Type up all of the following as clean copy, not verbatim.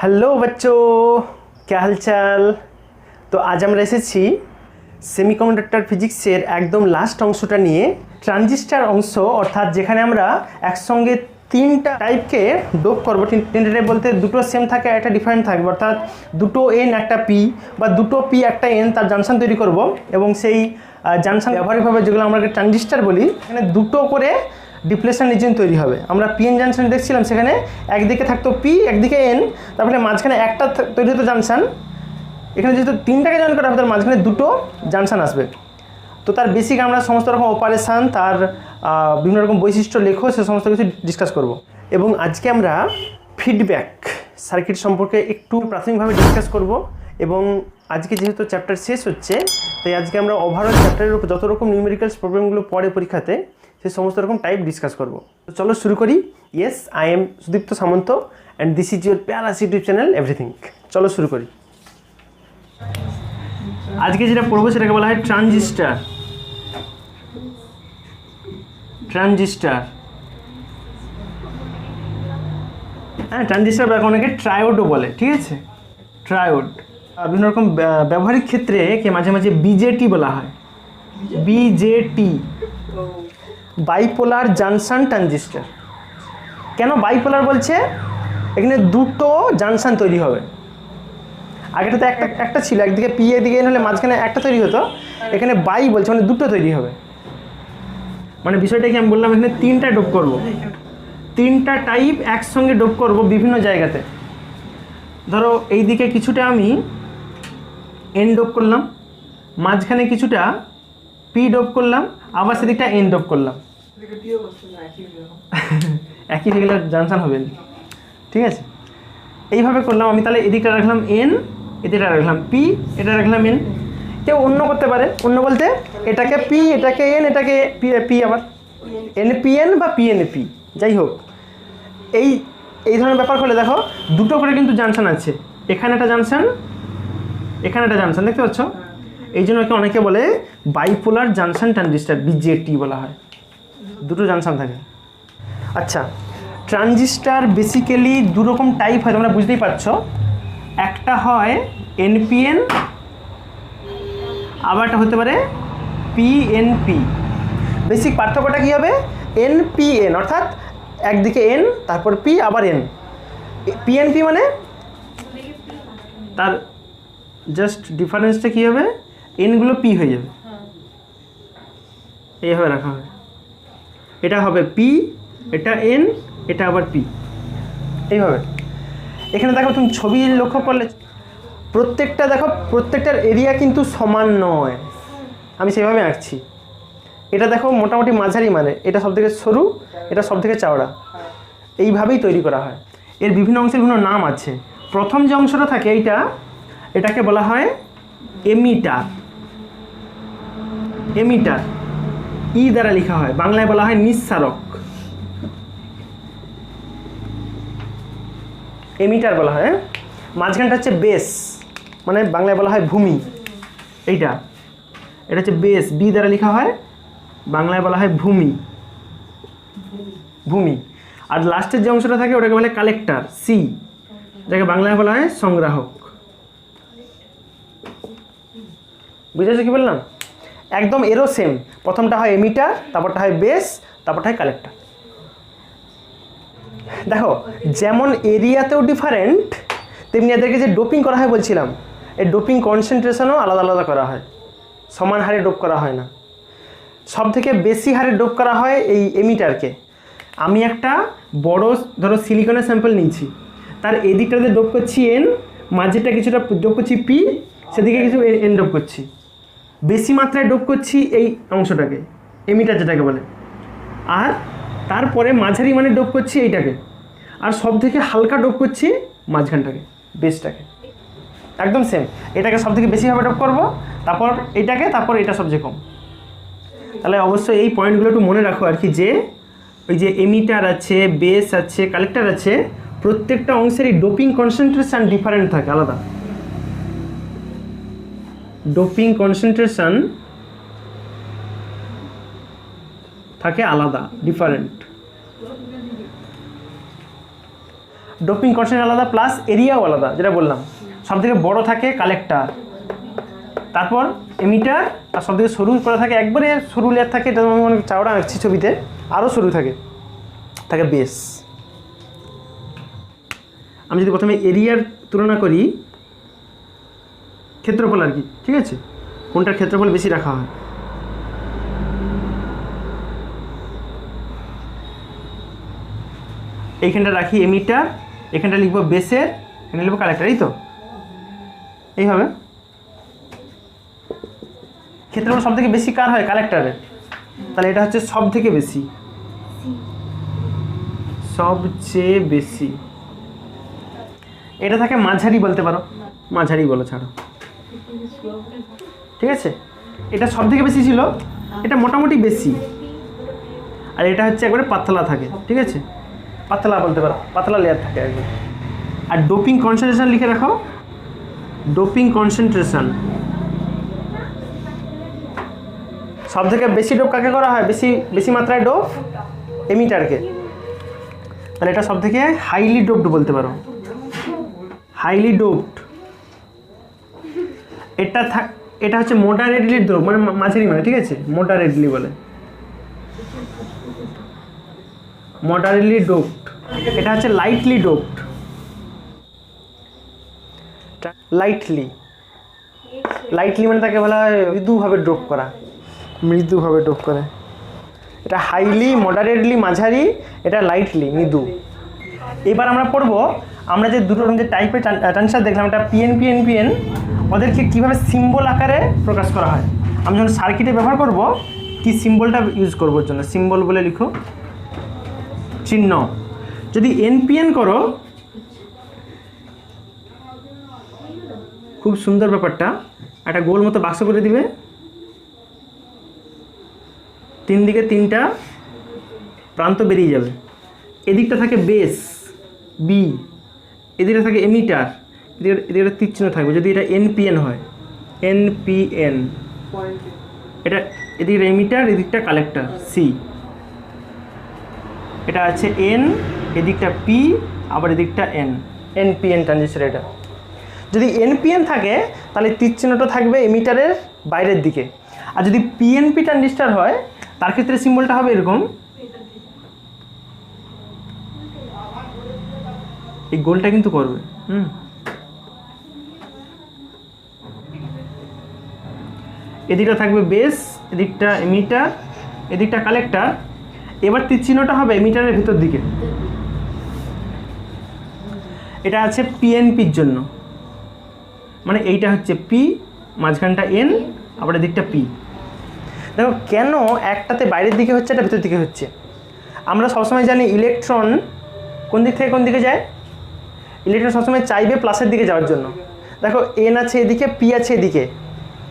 Hello बच्चों, क्या हालचाल। तो आज আমরা এসেছি সেমিকন্ডাক্টর ফিজিক্সের একদম লাস্ট অংশটা নিয়ে, ট্রানজিস্টর অংশ, অর্থাৎ যেখানে আমরা একসঙ্গে তিনটা টাইপকে ডোপ করব। তিনটা টাইপ বলতে দুটো সেম থাকে, একটা ডিফারেন্ট থাকবে, অর্থাৎ দুটো এন একটা পি বা দুটো পি একটা এন, তার জাংশন তৈরি করব। এবং সেই জাংশন ব্যবহারিকভাবে যেগুলো আমরা ট্রানজিস্টর বলি, এখানে দুটো করে ডিপ্লেশন রিজিয়ন তৈরি হবে। আমরা পিএন জাংশন দেখছিলাম, সেখানে একদিকে থাকতো পি, একদিকে এন, তারপরে মাঝখানে একটা তৈরি হতো জাংশন। এখানে যেহেতু তিনটাকে জয়েন করা হবে, তার মাঝখানে দুটো জাংশন আসবে। তো তার বেসিক আমরা সমস্ত রকম অপারেশান, তার বিভিন্ন রকম বৈশিষ্ট্য লেখো, সে সমস্ত কিছু ডিসকাস করব। এবং আজকে আমরা ফিডব্যাক সার্কিট সম্পর্কে একটু প্রাথমিকভাবে ডিসকাস করব। এবং আজকে যেহেতু চ্যাপ্টার শেষ হচ্ছে, তাই আজকে আমরা ওভারঅল চ্যাপ্টারের উপর যত রকম নিউমেরিক্যালস প্রবলেমগুলো পড়ে পরীক্ষাতে, সেই সমস্ত রকম টাইপ ডিসকাস করব। তো চলো শুরু করি। Yes, I am Sudipta Samanta and this is your Paras YouTube channel everything. চলো শুরু করি। আজকে যেটা পড়বো সেটাকে বলা হয় ট্রানজিস্টর। ট্রানজিস্টর, হ্যাঁ, ট্রানজিস্টর বা অনেকে ট্রায়োডও বলে, ঠিক আছে। ট্রায়োড বিভিন্ন রকম ব্যবহারিক ক্ষেত্রে কে মাঝে মাঝে বিজেটি বলা হয়। BJD, bipolar junction transistor. কেন বাইপোলার বলছে? এখানে দুটো জাংশন তৈরি হবে। আগেটা তো একটা ছিল, একদিকে পি এদিকে এন হলে মাঝখানে একটা তৈরি হতো। এখানে বাই বলছে, মানে দুটো তৈরি হবে। মানে বিষয়টা কি আমি বললাম, এখানে তিনটা ডোপ করব, তিনটা টাইপ একসঙ্গে ডোপ করব বিভিন্ন জায়গাতে। ধরো এইদিকে কিছুটা আমি এন ডোপ করলাম, মাঝখানে কিছুটা পি ডোপ করলাম, আবার সেদিকটা এন ডোপ করলাম। একই হয়ে গেলে জাংশন হবে না, ঠিক আছে। এইভাবে করলাম আমি। তাহলে এদিকটা রাখলাম এন, এদিকটা রাখলাম পি, এটা রাখলাম এন। কেউ অন্য করতে পারে, অন্য বলতে এটাকে পি, এটাকে এন, এটাকে পি, আবার এন পি এন বা পি এন পি, যাই হোক। এই ধরনের ব্যাপার করলে দেখো দুটো করে কিন্তু জাংশন আছে। এখানে একটা জাংশন, এখানে একটা জাংশন, দেখতে পাচ্ছ। এই জন্য অনেকে বলে বাইপোলার জাংশন ট্রানজিস্টর, বিজেটি বলা হয়। দুটো জাংশন থাকে। আচ্ছা, ট্রানজিস্টর বেসিক্যালি দুরকম টাইপ হয়, তোমরা বুঝতেই পারছো। একটা হয় এনপিএন, আবার একটা হতে পারে পিএনপি। বেসিক পার্থক্যটা কী হবে? এনপিএন অর্থাৎ একদিকে এন, তারপর পি, আবার এন। পিএনপি মানে তার জাস্ট ডিফারেন্সটা কী হবে? এনগুলো পি হয়ে যাবে, এইভাবে রাখা হবে। এটা হবে পি, এটা এন, এটা আবার পি, এইভাবে। এখানে দেখো, তুমি ছবি লক্ষ্য করলে প্রত্যেকটা দেখো, প্রত্যেকটার এরিয়া কিন্তু সমান নয়। আমি সেভাবে আঁকছি। এটা দেখো মোটামুটি মাঝারি, মানে এটা সব থেকে সরু, এটা সব থেকে চওড়া। এইভাবেই তৈরি করা হয়। এর বিভিন্ন অংশের বিভিন্ন নাম আছে। প্রথম যে অংশটা থাকে এটাকে বলা হয় এমিটার। এমিটার ই দ্বারা লেখা হয়, বাংলায় বলা হয় নিঃসারক। এমিটার বলা হয়। মাঝখানটা হচ্ছে বেস, মানে বাংলায় বলা হয় ভূমি। এটা হচ্ছে বেস, বি দ্বারা লেখা হয়, বাংলায় বলা হয় ভূমি। ভূমি। আর লাস্টের যে অংশটা থাকে ওটাকে বলে কালেক্টর, সি, যাকে বাংলায় বলা হয় সংগ্রাহক। বুঝেছো কি বললাম? একদম এরও সেম। প্রথমটা হয় এমিটার, তারপরটা হয় বেস, তারপরটা হয় কালেক্টর। দেখো, যেমন এরিয়াতেও ডিফারেন্ট, তেমনি এদেরকে যে ডোপিং করা হয় বলছিলাম, এই ডোপিং কনসেন্ট্রেশনও আলাদা আলাদা করা হয়, সমান হারে ডোপ করা হয় না। সব থেকে বেশি হারে ডোপ করা হয় এই এমিটারকে। আমি একটা বড় ধরো সিলিকনের স্যাম্পল নিয়েছি, তার এদিকটাতে ডোপ করছি এন, মাঝেরটা কিছুটা ডোপ করছি পি, সেদিকে কিছু এন ডোপ করছি। বেশি মাত্রায় ডোপ করছি এই অংশটাকে, এমিটার যেটাকে বলে। আর তারপরে মাঝারি মানে ডোপ করছি এইটাকে। আর সব থেকে হালকা ডোপ করছি মাঝখানটাকে, বেসটাকে। একদম সেম। এটাকে সব থেকে বেশিভাবে ডোপ করবো, তারপর এইটাকে, তারপর এটা সবচেয়ে কম। তাহলে অবশ্যই এই পয়েন্টগুলো একটু মনে রাখো আর কি, যে ওই যে এমিটার আছে, বেস আছে, কালেক্টর আছে, প্রত্যেকটা অংশেরই ডোপিং কনসেন্ট্রেশন ডিফারেন্ট থাকে, আলাদা। ডোপিং কনসেন্ট্রেশন থাকে আলাদা, ডিফারেন্ট। ডোপিং কনসেন্ট্রেশন আলাদা প্লাস এরিয়াও আলাদা, যেটা বললাম। সবথেকে বড় থাকে কালেক্টর, তারপর এমিটার, আর সবথেকে সরু করা থাকে, একবারে সরু লেয়ার থাকে, এটা আমি অনেক চাওড়া আঁকছি ছবিতে, আরও সরু থাকে বেস। আমি যদি প্রথমে এরিয়ার তুলনা করি, ক্ষেত্রফল আর কি, ঠিক আছে, কোনটার ক্ষেত্রফল বেশি রাখা হয়। এইখানটা রাখি এমিটার, এখানটা লিখবো বেসের, এখানে লিখবো কালেক্টর, এই তো এইভাবে। ক্ষেত্রফল সব থেকে বেশি কার হয়? কালেক্টরের। তাহলে এটা হচ্ছে সব থেকে বেশি, সবচেয়ে বেশি। এটা থাকে মাঝারি বলতে পারো, মাঝারি বলো, ছাড়ো, ঠিক আছে। এটা সব থেকে বেশি ছিল, এটা মোটামুটি বেশি, আর এটা হচ্ছে একবারে পাতলা থাকে, ঠিক আছে, পাতলা বলতে পারো, পাতলা লেয়ার থাকে একবার। আর ডোপিং কনসেন্ট্রেশন লিখে রাখো, ডোপিং কনসেন্ট্রেশন। সব থেকে বেশি ডোপ কাকে করা হয়? বেশি মাত্রায় ডোপ এমিটারকে। তাহলে এটা সব থেকে হাইলি ডোপড বলতে পারো, হাইলি ডোপড। এটা হচ্ছে মডারেটলি ডোপ, মানে মাঝারি, মানে ঠিক আছে, মডারেটলি বলে, মডারেটলি ডোপড। এটা হচ্ছে লাইটলি ডোপড, লাইটলি মানে তাকে বলা হয় মৃদুভাবে ডোপ করা, মৃদুভাবে ডোপ করে। এটা হাইলি, মডারেটলি মাঝারি, এটা লাইটলি মৃদু। এবার আমরা পড়বো, আমরা যে দুটো যে টাইপের ট্রানজিস্টর দেখলাম, এটা পিএনপি এনপিএন, ওদেরকে কীভাবে সিম্বল আকারে প্রকাশ করা হয়। আমি যখন সার্কিটে ব্যবহার করব, কি সিম্বলটা ইউজ করবো জন্য, সিম্বল বলে লিখো, চিহ্ন। যদি এনপিএন করো, খুব সুন্দর ব্যাপারটা, একটা গোল মতো বাক্স করে দিবে, তিন দিকে তিনটা প্রান্ত বেরিয়ে যাবে। এদিকটা থাকে বেস বি, এদিকটা থাকে এমিটার, এদিকে তীর চিহ্ন থাকবে যদি এটা এনপিএন হয়, এনপিএন। এটা এদিকটা এমিটার, এদিকটা কালেক্টর সি। এটা আছে এন, এদিকটা পি, আবার এদিকটা এন, এনপিএন ট্রানজিস্টর। এটা যদি এনপিএন থাকে তাহলে তীর চিহ্নটা থাকবে এমিটারের বাইরের দিকে, আর যদি পিএনপি ট্রানজিস্টর হয় তার ক্ষেত্রে সিম্বলটা হবে এরকম, এই গোলটা কিন্তু করবে। এদিকটা থাকবে বেস, এদিকটা এমিটার, এদিকটা কালেক্টর। এবার তীর চিহ্নটা হবে এমিটারের ভিতর দিকে। এটা আছে পিএনপির জন্য, মানে এইটা হচ্ছে পি, মাঝখানটা এন, আবার এদিকটা পি। দেখো কেন একটাতে বাইরের দিকে হচ্ছে, এটা ভিতর দিকে হচ্ছে। আমরা সবসময় জানি ইলেকট্রন কোন দিক থেকে কোন দিকে যায়, ইলেকট্রন সবসময় চাইবে প্লাসের দিকে যাওয়ার জন্য। দেখো এন আছে এদিকে, পি আছে এদিকে,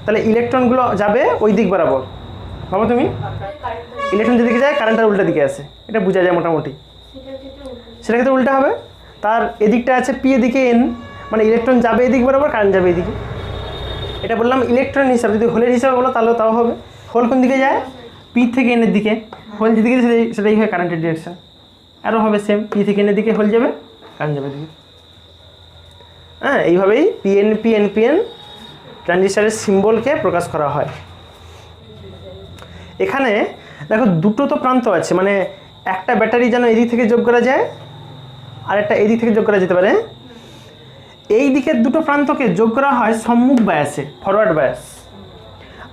তাহলে ইলেকট্রনগুলো যাবে ওই দিক বরাবর। ভাবো তুমি, ইলেকট্রন যেদিকে যায় কারেন্টটার উল্টা দিকে আসে, এটা বোঝা যায় মোটামুটি। সেটা ক্ষেত্রে উল্টা হবে, তার এদিকটা আছে পি, এদিকে এন, মানে ইলেকট্রন যাবে এদিক বরাবর, কারেন্ট যাবে এদিকে। এটা বললাম ইলেকট্রন হিসাব। যদি হোলের হিসাবে বলো তাহলে তাও হবে। হোল কোন দিকে যায়? পি থেকে এনের দিকে। হোল যেদিকে সেটাই হয় কারেন্টের ডিরেকশন। আরও হবে সেম, পি থেকে এনের দিকে হোল যাবে, কারেন্ট যাবে দিকে। হ্যাঁ, এইভাবেই পিএনপি এনপিএন ট্রানজিস্টরের সিম্বলকে প্রকাশ করা হয়। এখানে দেখো দুটো তো প্রান্ত আছে, মানে একটা ব্যাটারি যেন এদিক থেকে যোগ করা যায়, আর একটা এদিক থেকে যোগ করা যেতে পারে। এই দিকের দুটো প্রান্তকে যোগ করা হয় সম্মুখ বায়াসে, ফরওয়ার্ড বায়াস,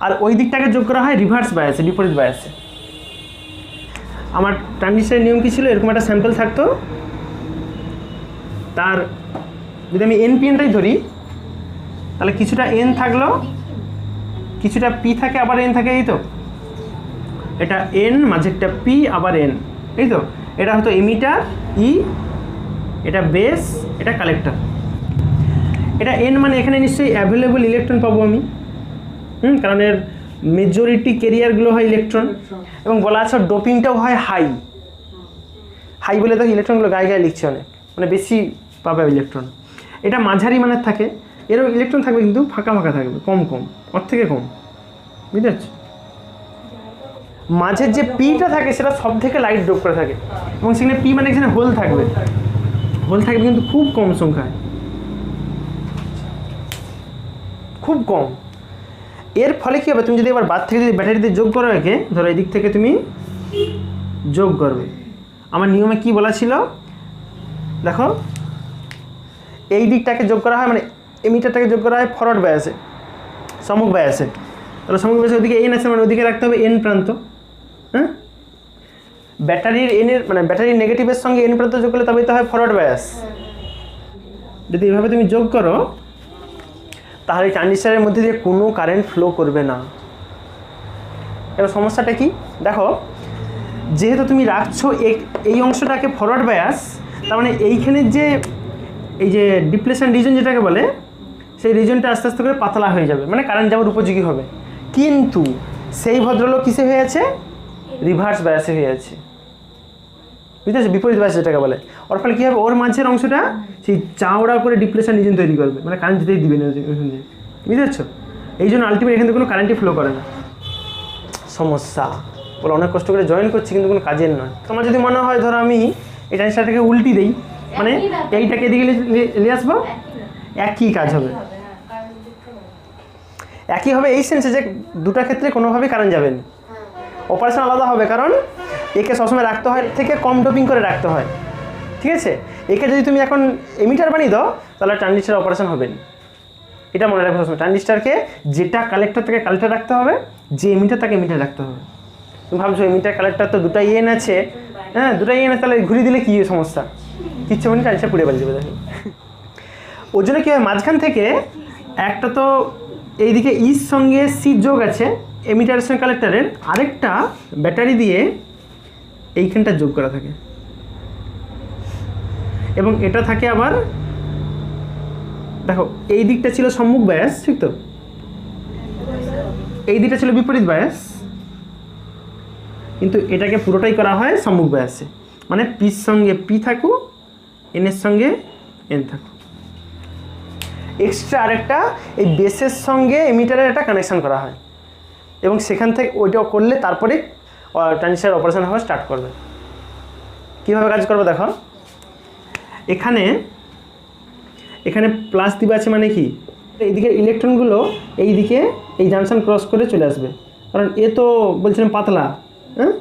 আর ওই দিকটাকে যোগ করা হয় রিভার্স বায়াসে, বিপরীত বায়াসে। আমার ট্রানজিস্টরের নিয়ম কী ছিল, এরকম একটা স্যাম্পল থাকতো, তার যদি আমি এনপিএনটাই ধরি তাহলে কিছুটা এন থাকলো, কিছুটা পি থাকে, আবার এন থাকে, এই তো। এটা এন, মাঝেরটা পি, আবার এন, এই তো। এটা হয়তো এমিটার ই, এটা বেস, এটা কালেক্টর। এটা এন মানে এখানে নিশ্চয়ই অ্যাভেলেবল ইলেকট্রন পাবো আমি, কারণ এর মেজরিটি ক্যারিয়ারগুলো হয় ইলেকট্রন, এবং বলা আছে ডোপিংটাও হয় হাই। হাই বলে তো ইলেকট্রনগুলো গায়ে গায়ে লিখছে অনেক, মানে বেশি পাবে ইলেকট্রন। এটা মাঝারি মানের থাকে, এরও ইলেকট্রন থাকবে কিন্তু ফাঁকা ফাঁকা থাকবে, কম কম, ওর থেকে কম, বুঝতে পারছো? মাঝের যে পিটা থাকে সেটা সব থেকে লাইট ডোপ করে থাকে, এবং সেখানে পি মানে এখানে হোল থাকবে, হোল থাকবে কিন্তু খুব কম সংখ্যায়, খুব কম। এর ফলে কী হবে, তুমি যদি এবার বাদ থেকে যদি ব্যাটারিতে যোগ করো একে, ধরো এই দিক থেকে তুমি যোগ করবে, আমার নিয়মে কি বলা ছিল দেখো, এই দিকটাকে যোগ করা হয়, মানে এমিটারটাকে যোগ করা হয় ফরওয়ার্ড বায়াসে, সম্মুখ বায়াসে। তাহলে সম্মুখ বায়াসে ওদিকে এন আছে, মানে ওদিকে রাখতে হবে এন প্রান্ত। হ্যাঁ, ব্যাটারির এনের মানে ব্যাটারির নেগেটিভের সঙ্গে এন প্রান্ত যোগ করলে তবেই তো হয় ফরওয়ার্ড বায়াস। যদি এভাবে তুমি যোগ করো তাহলে ট্রানজিস্টারের মধ্যে দিয়ে কোনো কারেন্ট ফ্লো করবে না। এবার সমস্যাটা কি দেখো, যেহেতু তুমি রাখছো এই অংশটাকে ফরওয়ার্ড বায়াস, তার মানে এইখানের যে এই যে ডিপ্লেশন রিজন যেটাকে বলে, সেই রিজনটা আস্তে আস্তে করে পাতলা হয়ে যাবে, মানে কারেন্ট যাওয়ার উপযোগী হবে। কিন্তু সেই ভদ্রলোক কিসে হয়ে আছে, রিভার্স বায়াসে হয়ে আছে, বুঝতে পারছো, বিপরীত বায়াস যেটাকে বলে। ওর ফলে কী হবে, ওর মাঝের অংশটা সেই চাওড়া করে ডিপ্লেশন রিজন তৈরি করবে, মানে কারেন্ট যেতেই দিবে না ওখান দিয়ে, বুঝতে পারছো। এই জন্য আলটিমেট এখান থেকে কোনো কারেন্টই ফ্লো করে না। সমস্যা বলে অনেক কষ্ট করে জয়েন করছি কিন্তু কোনো কাজের নয়। তোমার যদি মনে হয় ধরো আমি এই ট্রানজিস্টারটাকে উল্টি দিই, মানে এইটাকে এদিকে নিয়ে আসবো, একই কাজ হবে, একই হবে এই সেন্সে যে দুটা ক্ষেত্রে কোনোভাবেই কারেন্ট যাবে না। অপারেশন আলাদা হবে, কারণ একে সবসময় রাখতে হয় থেকে কম ডোপিং করে রাখতে হয়, ঠিক আছে। একে যদি তুমি এখন এমিটার বানিয়ে দাও তাহলে ট্রানজিস্টার অপারেশন হবে না। এটা মনে রাখবে সবসময়, ট্রানজিস্টারকে যেটা কালেক্টর থেকে কালেক্টর রাখতে হবে, যে এমিটার তাকে এমিটার রাখতে হবে। তুমি ভাবছো এমিটার কালেক্টর তো দুটা ইএন আছে, হ্যাঁ দুটা ইএন আছে, তাহলে ঘুরিয়ে দিলে কী সমস্যা, কিচ্ছু মানে ট্রানজিস্টার পুড়ে বাড়ি যাবে। দেখো ওর জন্য কী হয়, মাঝখান থেকে একটা তো এইদিকে ইর সঙ্গে সি যোগ আছে এমিটারের সঙ্গে কালেক্টরের, আরেকটা ব্যাটারি দিয়ে এইখানটা যোগ করা থাকে, এবং এটা থাকে আবার দেখো এই দিকটা ছিল সম্মুখ বায়াস, ঠিক তো, এই দিকটা ছিল বিপরীত বায়াস, কিন্তু এটাকে পুরোটাই করা হয় সম্মুখ বায়াসে, মানে পির সঙ্গে পি থাকুক, এনের সঙ্গে এন থাকুক। এক্সট্রা আরেকটা এই বেসের সঙ্গে এমিটারের একটা কানেকশন করা হয়, এবং সেখান থেকে ওইটা করলে তারপরে ট্রানজিস্টার অপারেশন হওয়া স্টার্ট করবে। কীভাবে কাজ করবে দেখো, এখানে এখানে প্লাস দিবা আছে, মানে কি এইদিকে ইলেকট্রনগুলো এইদিকে এই জাংশন ক্রস করে চলে আসবে, কারণ এ তো বলছিলাম পাতলা, হ্যাঁ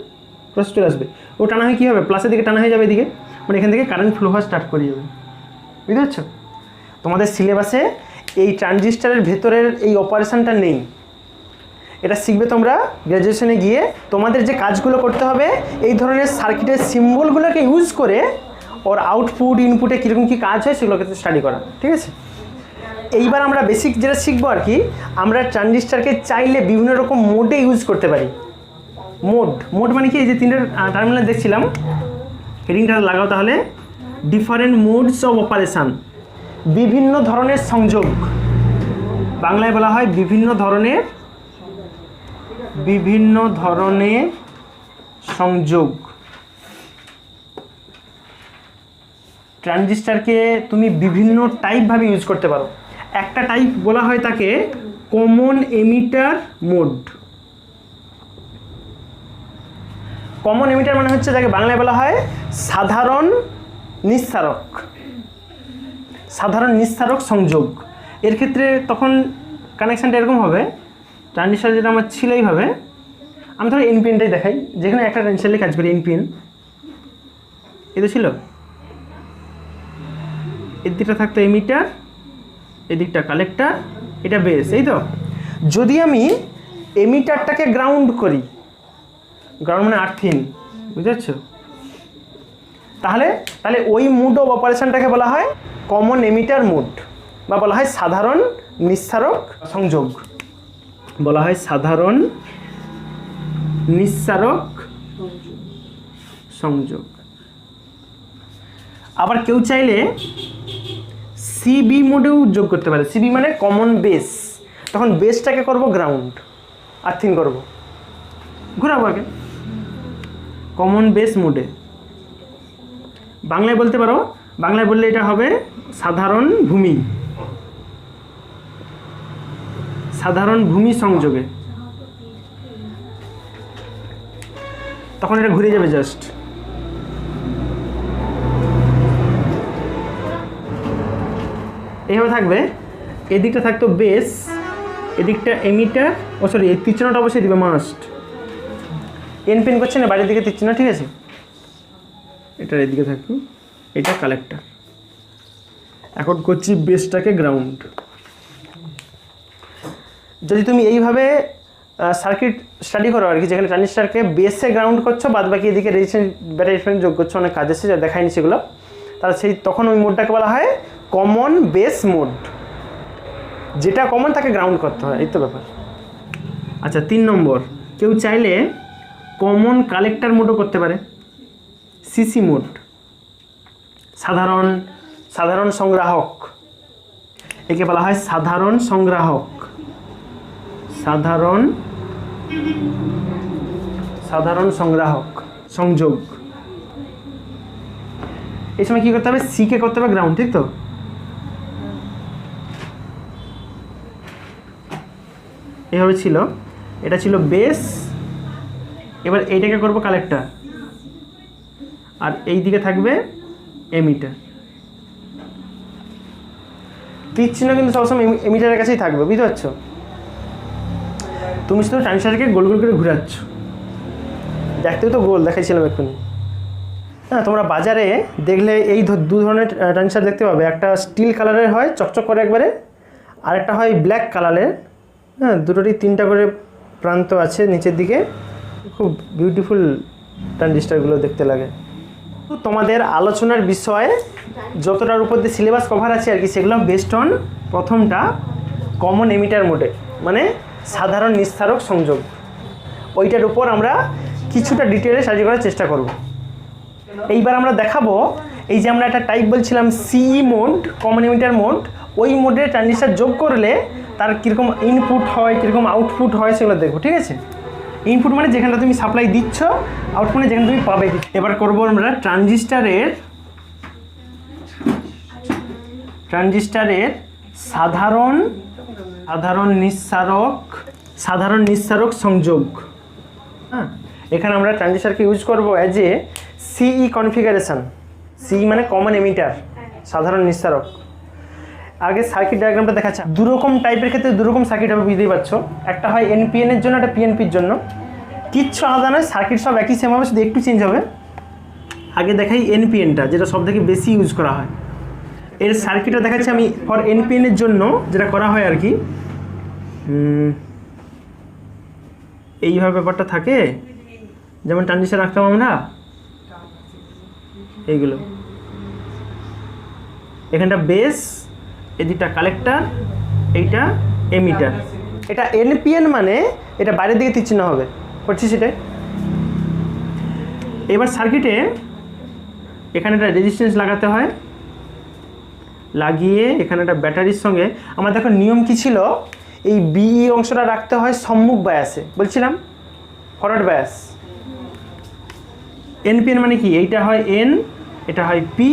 ক্রস চলে আসবে, ও টানা হয়ে কী হবে, প্লাসের দিকে টানা হয়ে যাবে এদিকে, মানে এখান থেকে কারেন্ট ফ্লো হওয়া স্টার্ট করে যাবে, বুঝতে পারছো। তোমাদের সিলেবাসে এই ট্রানজিস্টারের ভেতরের এই অপারেশনটা নেই, এটা শিখবে তোমরা গ্র্যাজুয়েশনে গিয়ে। তোমাদের যে কাজগুলো করতে হবে এই ধরনের সার্কিটের সিম্বলগুলোকে ইউজ করে ওর আউটপুট ইনপুটে কীরকম কী কাজ হয় সেগুলোকে স্টাডি করা, ঠিক আছে। এইবার আমরা বেসিক যেটা শিখবো আর কি, আমরা ট্রানজিস্টারকে চাইলে বিভিন্ন রকম মোডে ইউজ করতে পারি। মোড মানে কি, এই যে তিনটে টার্মিনাল দেখছিলাম, হেডিংটা লাগাও তাহলে, ডিফারেন্ট মোডস অফ অপারেশান, বিভিন্ন ধরনের সংযোগ, বাংলায় বলা হয় বিভিন্ন ধরনের সংযোগ। ট্রানজিস্টারকে তুমি বিভিন্ন টাইপভাবে ইউজ করতে পারো। একটা টাইপ বলা হয় তাকে common emitter mode. Common emitter মানে হচ্ছে যাকে বাংলায় বলা হয় সাধারণ নিঃসারক সংযোগ। এর ক্ষেত্রে তখন কানেকশানটা এরকম হবে, ট্রানজিস্টার যেটা আমার ছিল এইভাবে, আমি ধরো এনপিএনটাই দেখাই, যেখানে একটা ট্রানজিস্টারে কাজ করি, এনপিএন এই তো ছিল, এর দিকটা থাকতো এমিটার, এদিকটা কালেক্টর, এটা বেস, এই তো। যদি আমি এমিটারটাকে গ্রাউন্ড করি, গ্রাউন্ড মানে আর্থিন, বুঝতে পারছো, তাহলে ওই মোড অফ অপারেশনটাকে বলা হয় কমন এমিটার মোড, বা বলা হয় সাধারণ নিঃসারক সংযোগ, বলা হয় সাধারণ নিঃসারক সংযোগ। আবার কেউ চাইলে সিবি মোডেও যোগ করতে পারে। সিবি মানে কমন বেস, তখন বেসটাকে করব গ্রাউন্ড, আর্থিং করব, ঘোরাবো আগে কমন বেস মোডে। বাংলায় বলতে পারো, বাংলায় বললে এটা হবে সাধারণ ভূমি সংযোগে, তখন এটা ঘুরে যাবে জাস্ট। এইভাবে থাকবে, এদিকটা থাকতো বেস, এদিকটা এমিটার, ও সরি এই তীক্ষ্ণটা অবশ্যই দিবে মাস্ট। এন পেন করছে না, বাইরের দিকে তীক্ষ্ণ, ঠিক আছে। এটার এদিকে থাকবে, এটা কালেক্টর। এখন করছি বেসটাকে গ্রাউন্ড। যদি তুমি এইভাবে সার্কিট স্টাডি করো আর কি, যেখানে ট্রানজিস্টারকে বেসে গ্রাউন্ড করছো, বাদ বাকি এদিকে রেজিস্ট্যান্স ব্যাটারি রেজিস্ট্যান্স যোগ করছো, অনেক কাজ আছে যা দেখায়নি সেগুলো, তাহলে তখন ওই মোডটাকে বলা হয় কমন বেস মোড। যেটা কমন তাকে গ্রাউন্ড করতে হয়, এই তো ব্যাপার। আচ্ছা 3 নম্বর, কেউ চাইলে কমন কালেক্টর মোডও করতে পারে, সিসি মোড, সাধারণ সংগ্রাহক। একে বলা হয় সাধারণ সংগ্রাহক, সাধারণ সংগ্রাহক সংযোগ। এই সময় কি করতে হবে, সি কে করতে হবে গ্রাউন্ড, ঠিক তো। এভাবে ছিল, এটা ছিল বেস, এবার এইটাকে করব কালেক্টর, আর এই দিকে থাকবে এমিটার। তীর চিহ্ন কিন্তু সবসময় এমিটারের কাছেই থাকবে, বুঝতে পারছো। তুমি শুধু ট্রানজিস্টারকে গোল গোল করে ঘুরাচ্ছ, দেখতেও তো গোল দেখাইছিলাম এক্ষুনি। হ্যাঁ, তোমরা বাজারে দেখলে এই দু ধরনের ট্রানজিস্টার দেখতে পাবে, একটা স্টিল কালারের হয় চকচক করে একবারে, আর একটা হয় ব্ল্যাক কালারের। হ্যাঁ, দুটোরই 3টা করে প্রান্ত আছে নিচের দিকে, খুব বিউটিফুল ট্রানজিস্টারগুলো দেখতে লাগে। তোমাদের আলোচনার বিষয়ে যতটার উপর দিয়ে সিলেবাস কভার আছে আর কি, সেগুলো বেস্ট অন প্রথমটা কমন এমিটার মোডে, মানে সাধারণ নিস্তারক সংযোগ। ওইটার উপর আমরা কিছুটা ডিটেলে সাহায্য করার চেষ্টা করব। এইবার আমরা দেখাবো, এই যে আমরা একটা টাইপ বলছিলাম সিই মোড, কমন এমিটার মোড, ওই মোডে ট্রানজিস্টার যোগ করলে তার কীরকম ইনপুট হয়, কীরকম আউটপুট হয়, সেগুলো দেখবো, ঠিক আছে। ইনপুট মানে যেখানটা তুমি সাপ্লাই দিচ্ছ, আউটপুট মানে যেখানে তুমি পাবে। এবার করবো আমরা ট্রানজিস্টারের সাধারণ নিস্তারক সংযোগ। হ্যাঁ, এখানে আমরা ট্রানজিস্টারকে ইউজ করব অ্যাজ এ সিই কনফিগারেশন। সিই মানে কমন এমিটার, সাধারণ নিস্তারক। আগে সার্কিট ডায়াগ্রামটা দেখাচ্ছে, দুরকম টাইপের ক্ষেত্রে দুরকম সার্কিট হবে, বুঝতেই পারছো। একটা হয় এনপিএন এর জন্য, একটা পিএনপির জন্য। কিচ্ছু আলাদা নয়, সার্কিট সব একই সেম হবে, শুধু একটু চেঞ্জ হবে। আগে দেখাই এনপিএনটা, যেটা সব থেকে বেশি ইউজ করা হয়। এর সার্কিটটা দেখাচ্ছি আমি ফর এনপিএন এর জন্য, যেটা করা হয় আর কি। এইভাবে ব্যাপারটা থাকে, যেমন ট্রানজিস্টার রাখতাম আমরা, এইগুলো। এখানটা বেস, এদিকটা কালেক্টর, এইটা এমিটার। এটা এনপিএন মানে এটা বাইরের দিকে তীর চিহ্ন হবে, করছি সেটাই। এবার সার্কিটে এখানে একটা রেজিস্ট্যান্স লাগাতে হয়, লাগিয়ে এখানে একটা ব্যাটারির সঙ্গে, আমার দেখো নিয়ম কি ছিল, এই বিই অংশটা রাখতে হয় সম্মুখ বায়াসে, বলছিলাম ফরওয়ার্ড বায়াস। এনপিএন মানে কি, এইটা হয় এন, এটা হয় পি,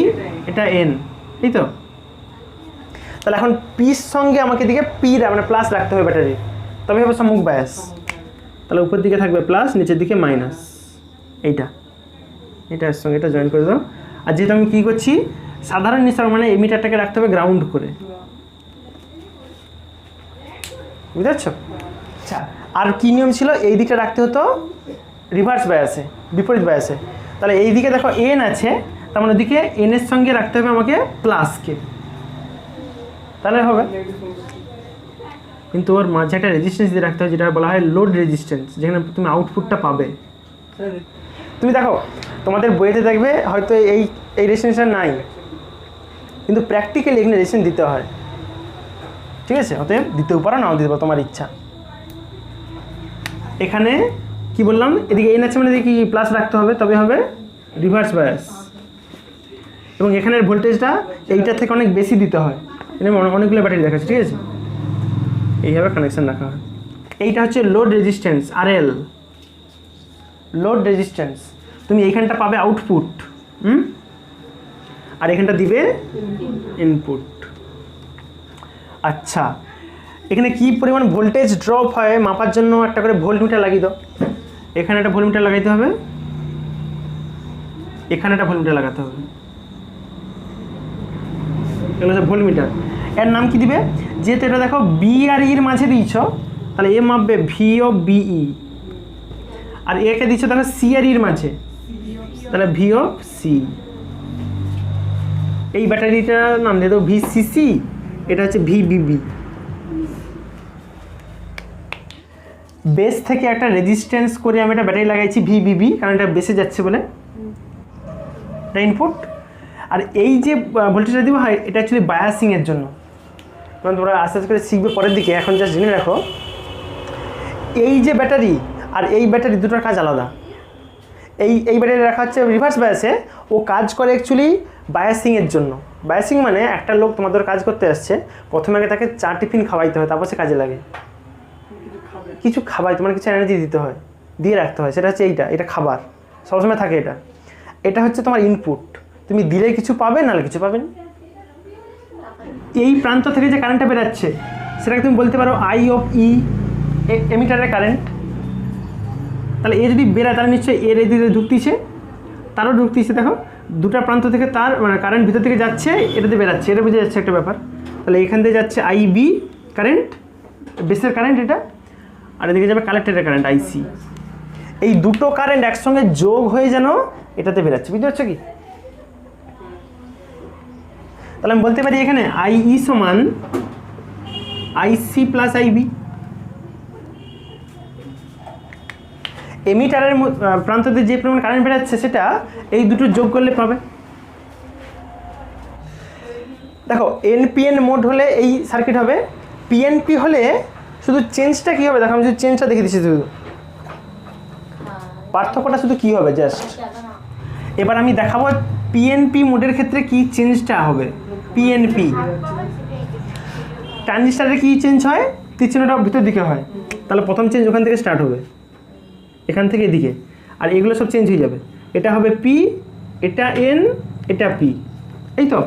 এটা এন, এই তো। তাহলে এখন পির সঙ্গে আমাকে দিকে পি মানে প্লাস রাখতে হবে ব্যাটারি, তবে হবে সম্মুখ বায়াস। তাহলে উপর দিকে থাকবে প্লাস, নিচের দিকে মাইনাস, এটার সঙ্গে এটা জয়েন করে দাও। আর যেহেতু আমি কী করছি, সাধারণ নিস্তারক মানে এমিটারটাকে রাখতে হবে গ্রাউন্ড করে, বুঝতে পারছো। আচ্ছা, আর কী নিয়ম ছিল, এই দিকটা রাখতে হতো রিভার্স বায়াসে, বিপরীত বায়াসে। তাহলে এই দিকে দেখো এন আছে, তার মানে ওদিকে এনের সঙ্গে রাখতে হবে আমাকে প্লাসকে, তাহলে হবে। কিন্তু ওর মাঝে একটা রেজিস্ট্যান্স দিয়ে রাখতে হয়, যেটা বলা হয় লোড রেজিস্ট্যান্স, যেখানে তুমি আউটপুটটা পাবে। তুমি দেখো তোমাদের বইতে দেখবে হয়তো এই রেজিস্ট্যান্সটা নাই, কিন্তু প্র্যাকটিক্যালি এখানে রেজিস্ট্যান্স দিতে হয়, ঠিক আছে। অতএব দিতেও পারো, নাও দিতে পারো, তোমার ইচ্ছা। এখানে কি বললাম, এদিকে এন আছে মানে এদিকে কি প্লাস রাখতে হবে, তবে হবে রিভার্স বায়াস। এবং এখানের ভোল্টেজটা এইটার থেকে অনেক বেশি দিতে হয়, এখানে অনেকগুলো ব্যাটারি দেখাচ্ছে, ঠিক আছে। এইভাবে কানেকশান রাখা হয়। এইটা হচ্ছে load resistance, RL, load resistance. তুমি এইখানটা পাবে আউটপুট, আর এখানটা দিবে ইনপুট। আচ্ছা, এখানে কি পরিমাণ ভোল্টেজ ড্রপ হয় মাপার জন্য একটা করে ভোল্টমিটার লাগিয়ে দাও। এখানে একটা ভোল্টমিটার লাগাইতে হবে, এখানে একটা ভোল্টমিটার লাগাতে হবে, এগুলো হচ্ছে ভোল্টমিটার। এর নাম কি দিবে, যেহেতু এটা দেখো বি আর ইর মাঝে দিয়েছ, তাহলে এ মাপবে ভি অফ বিই, আর একে দিচ্ছ দেখো সি আর ইর মাঝে, তাহলে ভি অফ সি। এই ব্যাটারিটার নাম দিয়ে দেবো ভিসিসি, এটা হচ্ছে ভিবিবি। বেস থেকে একটা রেজিস্ট্যান্স করে আমি একটা ব্যাটারি লাগাইছি ভিবিবি, কারণ এটা বেসে যাচ্ছে বলে, এটা ইনপুট। আর এই যে ভোল্টেজটা দিব হয় এটা অ্যাকচুয়ালি বায়াসিংয়ের জন্য, কারণ তোমরা আস্তে আস্তে করে শিখবে পরের দিকে, এখন জাস্ট জেনে রাখো এই যে ব্যাটারি আর এই ব্যাটারি দুটোর কাজ আলাদা। এই ব্যাটারি রাখা হচ্ছে রিভার্স বায়াসে, ও কাজ করে অ্যাকচুয়ালি বায়াসিংয়ের জন্য। বায়াসিং মানে একটা লোক তোমাদের কাজ করতে আসছে, প্রথমে আগে তাকে চা টিফিন খাওয়াইতে হয়, তারপর সে কাজে লাগে, কিছু খাবার তোমার কিছু এনার্জি দিতে হয়, দিয়ে রাখতে হয়, সেটা হচ্ছে এটা খাবার সবসময় থাকে। এটা হচ্ছে তোমার ইনপুট, তুমি দিলে কিছু পাবে, নাহলে কিছু পাবে না। এই প্রান্ত থেকে যে কারেন্টটা বেরাচ্ছে সেটাকে তুমি বলতে পারো আই অফ ই, এমিটারের কারেন্ট। তাহলে এ যদি বেরায় তাহলে নিশ্চয়ই এর এদিকে ঢুকতিছে, তারও ঢুকতিছে। দেখো দুটা প্রান্ত থেকে তার মানে কারেন্ট ভিতর থেকে যাচ্ছে, এটাতে বেরাচ্ছে, এটা বুঝে যাচ্ছে একটা ব্যাপার। তাহলে এখান থেকে যাচ্ছে আইবি কারেন্ট, বেসের কারেন্ট এটা, আর এদিকে যাবে কালেক্টরের কারেন্ট আইসি। এই দুটো কারেন্ট একসঙ্গে যোগ হয়ে যেন এটাতে বেরাচ্ছে, বুঝতে পারছো কি? তাহলে আমি বলতে পারি এখানে আইই সমান আইসি প্লাস আইবি। এমিটারের প্রান্ততে যে পরিমাণ কারেন্ট বেরাচ্ছে সেটা এই দুটো যোগ করলে পাবে। দেখো এনপিএন মোড হলে এই সার্কিট হবে, পিএনপি হলে শুধু চেঞ্জটা কী হবে, দেখো আমি শুধু চেঞ্জটা দেখে দিচ্ছি, শুধু পার্থক্যটা শুধু কী হবে জাস্ট। এবার আমি দেখাবো পিএনপি মোডের ক্ষেত্রে কী চেঞ্জটা হবে। পিএনপি ট্রানজিস্টারে কী চেঞ্জ হয়, তীর চিহ্নটা ভিতর দিকে হয়, তাহলে প্রথম চেঞ্জ ওখান থেকে স্টার্ট হবে, এখান থেকে এদিকে, আর এগুলো সব চেঞ্জ হয়ে যাবে। এটা হবে পি, এটা এন, এটা পি, এই তো।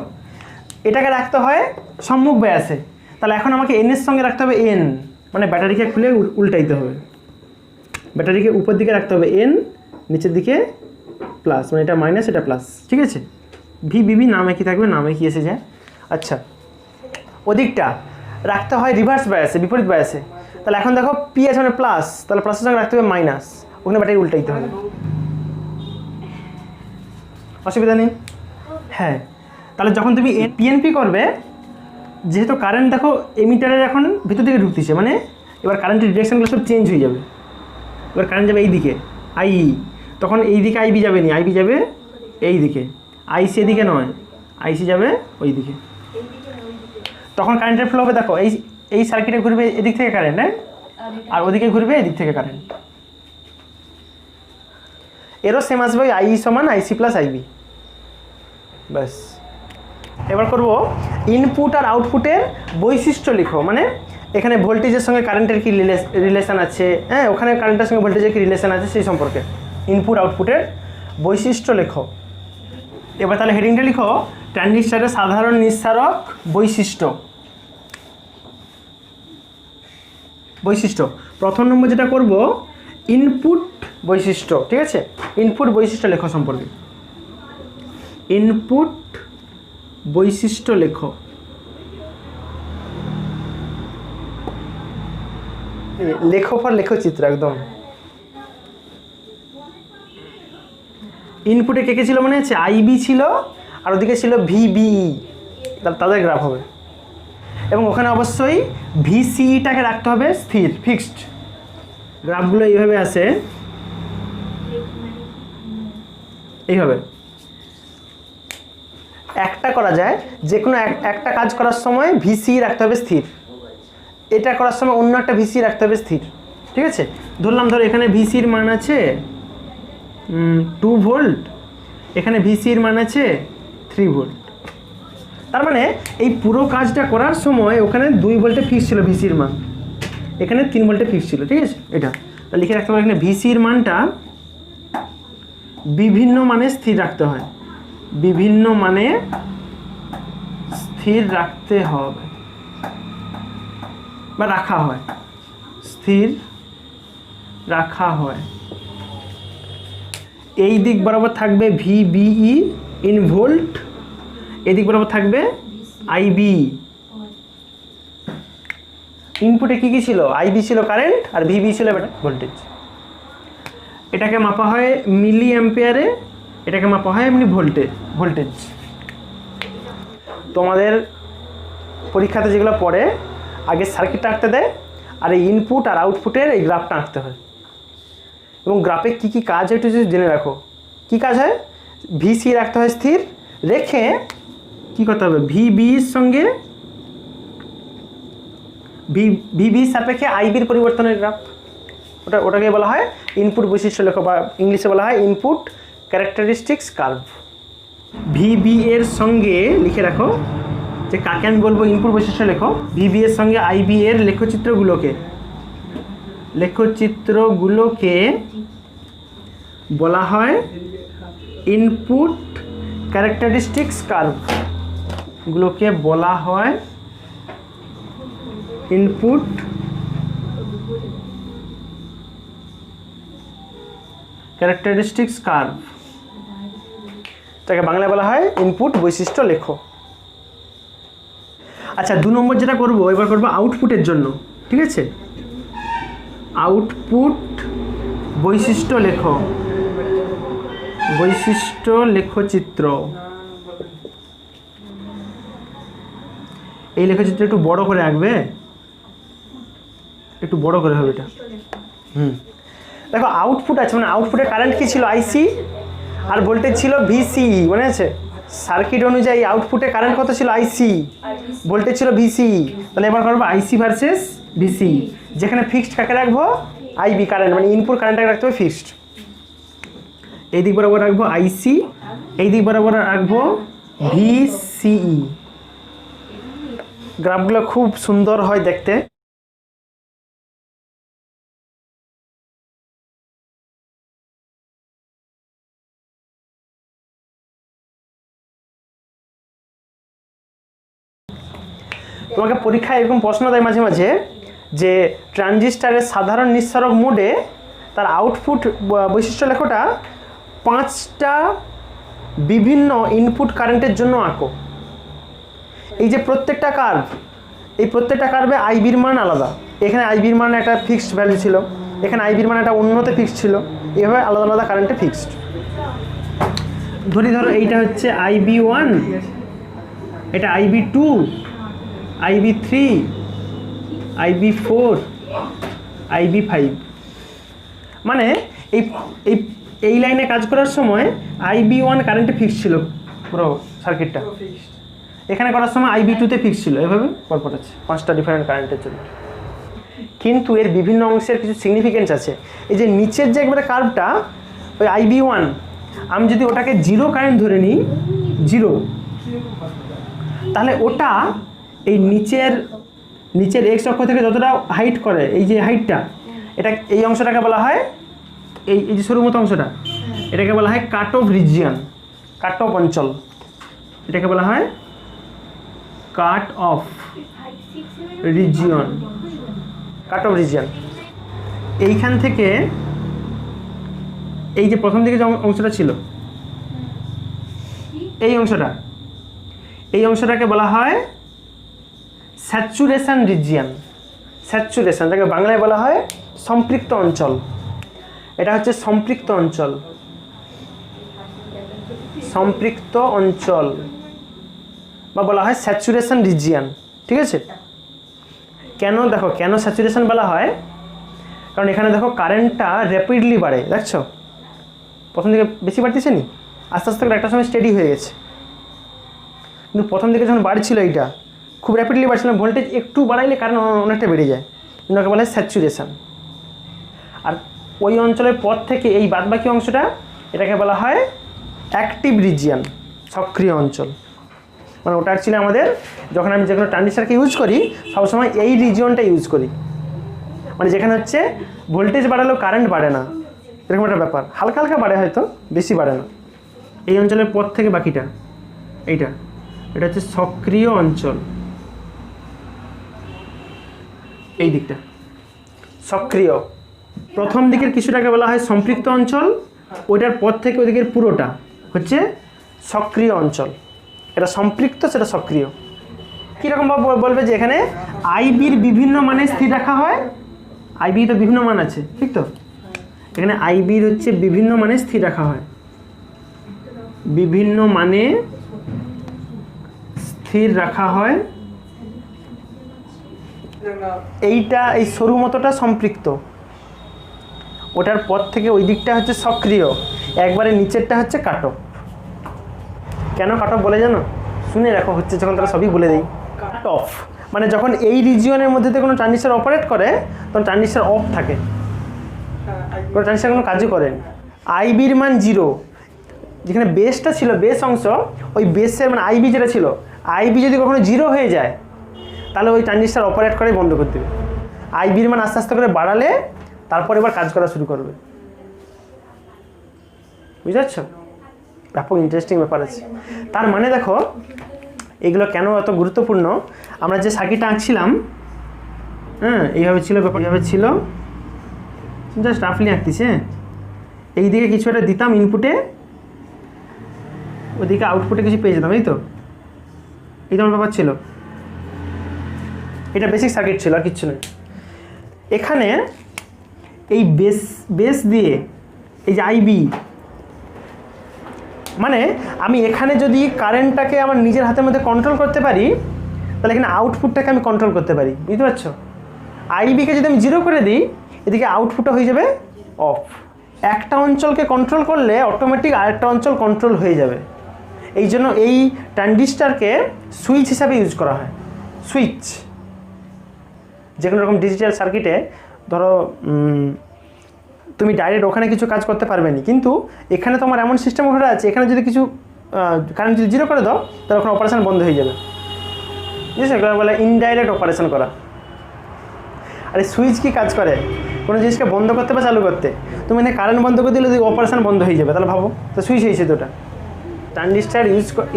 এটাকে রাখতে হয় সম্মুখ বায়াসে, তাহলে এখন আমাকে এনের সঙ্গে রাখতে হবে এন, মানে ব্যাটারিকে খুলে উল্টাইতে হবে, ব্যাটারিকে উপর দিকে রাখতে হবে এন, নিচের দিকে প্লাস, মানে এটা মাইনাস এটা প্লাস, ঠিক আছে। ভিবিবি নামে কি থাকবে, নামে কি এসে যায়। আচ্ছা ওদিকটা রাখতে হয় রিভার্স বায়াসে, বিপরীত বায়াসে। তাহলে এখন দেখো পি আছে মানে প্লাস, তাহলে প্লাসের সঙ্গে রাখতে হবে মাইনাস, ওখানে ব্যাটারি উল্টাইতে হবে, অসুবিধা নেই। হ্যাঁ, তাহলে যখন তুমি পিএনপি করবে, যেহেতু কারেন্ট দেখো এমিটারের এখন ভিতর দিকে ঢুকতেছে, মানে এবার কারেন্টের ডিরেকশনগুলো সব চেঞ্জ হয়ে যাবে। এবার কারেন্ট যাবে এই দিকে আই, তখন এই দিকে আইবি যাবে নি, আইবি যাবে এই দিকে, আইসি এদিকে নয়, আইসি যাবে ওই দিকে। তখন কারেন্টের ফ্লো হবে, দেখো এই সার্কিটে ঘুরবে এদিক থেকে কারেন্ট, হ্যাঁ, আর ওদিকে ঘুরবে এদিক থেকে কারেন্ট। এরও সেম আসবে আই সমান আইসি প্লাস আইবি, ব্যাস। এবার করব ইনপুট আর আউটপুটের বৈশিষ্ট্য লিখো, মানে এখানে ভোল্টেজের সঙ্গে কারেন্টের কি রিলেশন আছে, হ্যাঁ, ওখানে কারেন্টের সঙ্গে ভোল্টেজের কি রিলেশন আছে সেই সম্পর্কে ইনপুট আউটপুটের বৈশিষ্ট্য লেখো। এবার তাহলে হেডিংটা লিখো ট্রানজিস্টরের সাধারণ নিঃসারক বৈশিষ্ট্য। প্রথম নম্বর যেটা করব ইনপুট বৈশিষ্ট্য, ঠিক আছে। ইনপুট বৈশিষ্ট্য লেখো সম্পর্কে, ইনপুট বৈশিষ্ট্য লেখো। লেখো ফর লেখচিত্র একদম। ইনপুটে কে কে ছিল মনে আছে, আইবি ছিল, আর ওদিকে ছিল ভিবিই, তাদের গ্রাফ হবে। এবং ওখানে অবশ্যই ভিসিইটাকে রাখতে হবে স্থির, ফিক্সড। গ্রাফগুলো এইভাবে আসে, এইভাবে একটা করা যায়, যে কোনো একটা কাজ করার সময় ভিসি রাখতে হবে স্থির, এটা করার সময় অন্য একটা ভিসি রাখতে হবে স্থির, ঠিক আছে। ধরলাম ধরো এখানে ভিসির মান আছে 2 ভোল্ট, এখানে ভিসির মান আছে 3 ভোল্ট। তার মানে এই পুরো কাজটা করার সময় ওখানে 2 ভোল্টে ফিক্স ছিল ভিসির মান, এখানে 3 ভোল্টে ফিক্স ছিল, ঠিক আছে। এটা লিখে রাখতে হবে, এখানে ভিসির মানটা বিভিন্ন মানে স্থির রাখতে হয়, বিভিন্ন মানে স্থির রাখতে হবে বা রাখা হয়, স্থির রাখা হয়। এই দিক বরাবর থাকবে ভিবিই ইন ভোল্ট, এই দিক বরাবর থাকবে আইবি ইনপুটে কী কী ছিল? আইবি ছিল কারেন্ট, আর ভিবি ছিল ভোল্টেজ। এটাকে মাপা হয় মিলি অ্যাম্পিয়ারে, এটাকে মাপা হয় এমনি ভোল্টেজ। তোমাদের পরীক্ষাতে যেগুলো পড়ে আগে সার্কিটটা আঁকতে দেয়, আর এই ইনপুট আর আউটপুটের এই গ্রাফটা আঁকতে হয়। এবং গ্রাফে কী কী কাজ হয় একটু যদি জেনে রাখো। কী কাজ হয়? ভিসি রাখতে হয় স্থির, রেখে কী করতে হবে? ভিবির সঙ্গে ভিবি সাপেক্ষে আইবির পরিবর্তনের গ্রাফ, ওটাকে বলা হয় ইনপুট বৈশিষ্ট্য লেখ, বা ইংলিশে বলা হয় ইনপুট ক্যারেক্টারিস্টিক্স কার্ভ। ভিবি এর সঙ্গে লিখে রাখো যে কাকে আমি বলবো ইনপুট বৈশিষ্ট্য লেখো। ভিবি এর সঙ্গে আইবি এর লেখচিত্রগুলোকে বলা হয় ইনপুট ক্যারেক্টারিস্টিক্স কার্ভ। গুলোকে বলা হয় ইনপুট ক্যারেক্টারিস্টিক্স কার্ভ, তাকে বাংলায় বলা হয় ইনপুট বৈশিষ্ট্য লেখো। আচ্ছা, 2 নম্বর যেটা করবো এবার করবো আউটপুটের জন্য, ঠিক আছে? আউটপুট বৈশিষ্ট্য লেখচিত্র। এই লেখচিত্র একটু বড় করে আঁকবে, একটু বড় করে হবে এটা। দেখো আউটপুট আছে, মানে আউটপুটে কারেন্ট কি ছিল? আইসি, আর ভোল্টেজ ছিল ভিসি, মনে আছে? সার্কিট অনুযায়ী আউটপুটে কারেন্ট কত ছিল? আইসি, ভোল্টেজ ছিল ভিসি। তাহলে এবার করবো আইসি ভার্সেস ভিসি। যেখানে ফিক্সড কাকে রাখবো? আইবি কারেন্ট, মানে ইনপুট কারেন্টটাকে রাখতে হবে ফিক্সড। এই দিক বরাবর রাখবো আইসি, এই দিক বরাবর রাখবো ভিসিই। গ্রাফগুলো খুব সুন্দর হয় দেখতে। তোমাকে পরীক্ষায় এরকম প্রশ্ন দেয় মাঝে মাঝে যে ট্রানজিস্টারের সাধারণ নিঃসরক মোডে তার আউটপুট বৈশিষ্ট্য লেখটা 5টা বিভিন্ন ইনপুট কারেন্টের জন্য আঁকো। এই যে প্রত্যেকটা কার্ভ, এই প্রত্যেকটা কার্ভে আইবির মান আলাদা। এখানে আইবির মান একটা ফিক্সড ভ্যালু ছিল, এখানে আইবির মান একটা অন্যতে ফিক্সড ছিল, এভাবে আলাদা আলাদা কারেন্টে ফিক্সড। ধরো এইটা হচ্ছে IB1, এটা IB2, IB3, IB4, IB5। মানে এই লাইনে কাজ করার সময় IB1 কারেন্টে ফিক্স ছিল পুরো সার্কিটটা, এখানে করার সময় IB2-তে ফিক্স ছিল। এভাবে পরপর আছে 5টা ডিফারেন্ট কারেন্টের জন্য। কিন্তু এর বিভিন্ন অংশের কিছু সিগনিফিকেন্স আছে। এই যে নিচের যে একবারে কার্ভটা, ওই IB1, আমি যদি ওটাকে 0 কারেন্ট ধরে নিই, 0, তাহলে ওটা এই নিচের এক্স অক্ষ থেকে যতটা হাইট করে, এই যে হাইটটা, এটা এই অংশটাকে বলা হয়, এই যে সরু মতো অংশটা, এটাকে বলা হয় cut off region, cut off অঞ্চল। এটাকে বলা হয় cut off region, cut off region. এইখান থেকে এই যে প্রথম দিকে যে অংশটা ছিল, এই অংশটাকে বলা হয় স্যাচুরেশন রিজিয়ন। স্যাচুরেশন, যাকে বাংলায় বলা হয় সম্পৃক্ত অঞ্চল। এটা হচ্ছে সম্পৃক্ত অঞ্চল, বা বলা হয় স্যাচুরেশন রিজিয়ন, ঠিক আছে? কেন স্যাচুরেশন বলা হয়? কারণ এখানে দেখো কারেন্টটা র্যাপিডলি বাড়ে, দেখছো? প্রথম দিকে বেশি বাড়তেছে নি, আস্তে আস্তে একটা সময় স্টেডি হয়ে গেছে। কিন্তু প্রথম দিকে যখন বাড়ছিল, এইটা খুব র্যাপিডলি বাড়ছিল, ভোল্টেজ একটু বাড়াইলে কারেন্ট অনেকটা বেড়ে যায়, এটাকে বলা হয় স্যাচুরেশন। আর ওই অঞ্চলের পর থেকে এই বাদবাকি অংশটা, এটাকে বলা হয় অ্যাক্টিভ রিজিয়ন, সক্রিয় অঞ্চল। মানে ওটা অ্যাকচুয়ালি আমাদের, যখন আমি যে কোনো ট্রানজিস্টারকে ইউজ করি, সবসময় এই রিজিয়নটা ইউজ করি। মানে যেখানে হচ্ছে ভোল্টেজ বাড়ালেও কারেন্ট বাড়ে না, এরকম একটা ব্যাপার। হালকা হালকা বাড়ে, হয়তো বেশি বাড়ে না। এই অঞ্চলের পর থেকে বাকিটা, এটা হচ্ছে সক্রিয় অঞ্চল। এই দিকটা সক্রিয়। প্রথম দিকের কিছুটাকে বলা হয় সম্পৃক্ত অঞ্চল, ওইটার পর থেকে ওই দিকের পুরোটা হচ্ছে সক্রিয় অঞ্চল। এটা সম্পৃক্ত, সেটা সক্রিয়। কীরকম ভাবে বলবে যে এখানে আইবির বিভিন্ন মানে স্থির রাখা হয়, আইবি তো বিভিন্ন মান আছে ঠিক তো, এখানে আইবির হচ্ছে বিভিন্ন মানে স্থির রাখা হয়, বিভিন্ন মানে স্থির রাখা হয়, এইটা এই সরু মতোটা সম্পৃক্ত, ওটার পর থেকে ওই দিকটা হচ্ছে সক্রিয়, একবারে নিচেরটা হচ্ছে কাট অফ। কেন কাট অফ বলে জানো? শুনে রাখো, হচ্ছে যখন তারা সবই বলে দেয়। কাট অফ মানে যখন এই রিজিয়নের মধ্যে কোনো ট্রানজিস্টর অপারেট করে তখন ট্রানজিস্টর অফ থাকে, কোনো ট্রানজিস্টর কোনো কাজই করেন। আইবির মান 0, যেখানে বেসটা ছিল, বেস অংশ, ওই বেসের মানে আইবি যেটা ছিল, আইবি যদি কখনো 0 হয়ে যায় তাহলে ওই ট্রানজিস্টর অপারেট করে বন্ধ করে দেবে। আইবির মান আস্তে আস্তে করে বাড়ালে তারপর এবার কাজ করা শুরু করবে। বুঝতে পারছো? ব্যাপক ইন্টারেস্টিং ব্যাপার আছে। তার মানে দেখো এগুলো কেন এত গুরুত্বপূর্ণ, আমরা যে সার্কিটটা আঁকছিলাম, হ্যাঁ এইভাবে ছিল, ব্যাপার এইভাবে ছিল, জাস্ট রাফলি আঁকতেছে, এই দিকে কিছু একটা দিতাম ইনপুটে, ওদিকে আউটপুটে কিছু পেয়ে যেতাম, এই তো এই তোমার ব্যাপার ছিল। এটা বেসিক সার্কিট ছিল, আর কিচ্ছু নয়। এখানে এই বেস দিয়ে এই যে আইবি, মানে আমি এখানে যদি কারেন্টটাকে আমার নিজের হাতের মধ্যে কন্ট্রোল করতে পারি তাহলে এখানে আউটপুটটাকে আমি কন্ট্রোল করতে পারি। বুঝতে পারছো? আইবিকে যদি আমি 0 করে দিই এদিকে আউটপুটটা হয়ে যাবে অফ। একটা অঞ্চলকে কন্ট্রোল করলে অটোমেটিক আরেকটা অঞ্চল কন্ট্রোল হয়ে যাবে। এই জন্য এই ট্রানজিস্টরকে সুইচ হিসাবে ইউজ করা হয়। সুইচ যে কোনো রকম ডিজিটাল সার্কিটে ধরো তুমি ডাইরেক্ট ওখানে কিছু কাজ করতে পারবে না, কিন্তু এখানে তোমার এমন সিস্টেম ঘটে আছে, এখানে যদি কিছু কারেন্ট যদি 0 করে দাও তাহলে ওখানে অপারেশন বন্ধ হয়ে যাবে। বুঝেছো? এগুলো বলে ইনডাইরেক্ট অপারেশন করা। আর এই সুইচ কি কাজ করে? কোনো জিনিসকে বন্ধ করতে বা চালু করতে। তুমি এখানে কারেন্ট বন্ধ করে দিলে যদি অপারেশন বন্ধ হয়ে যাবে তাহলে ভাবো, তো সুইচ হয়েছে তো ওটা। ট্রানজিস্টার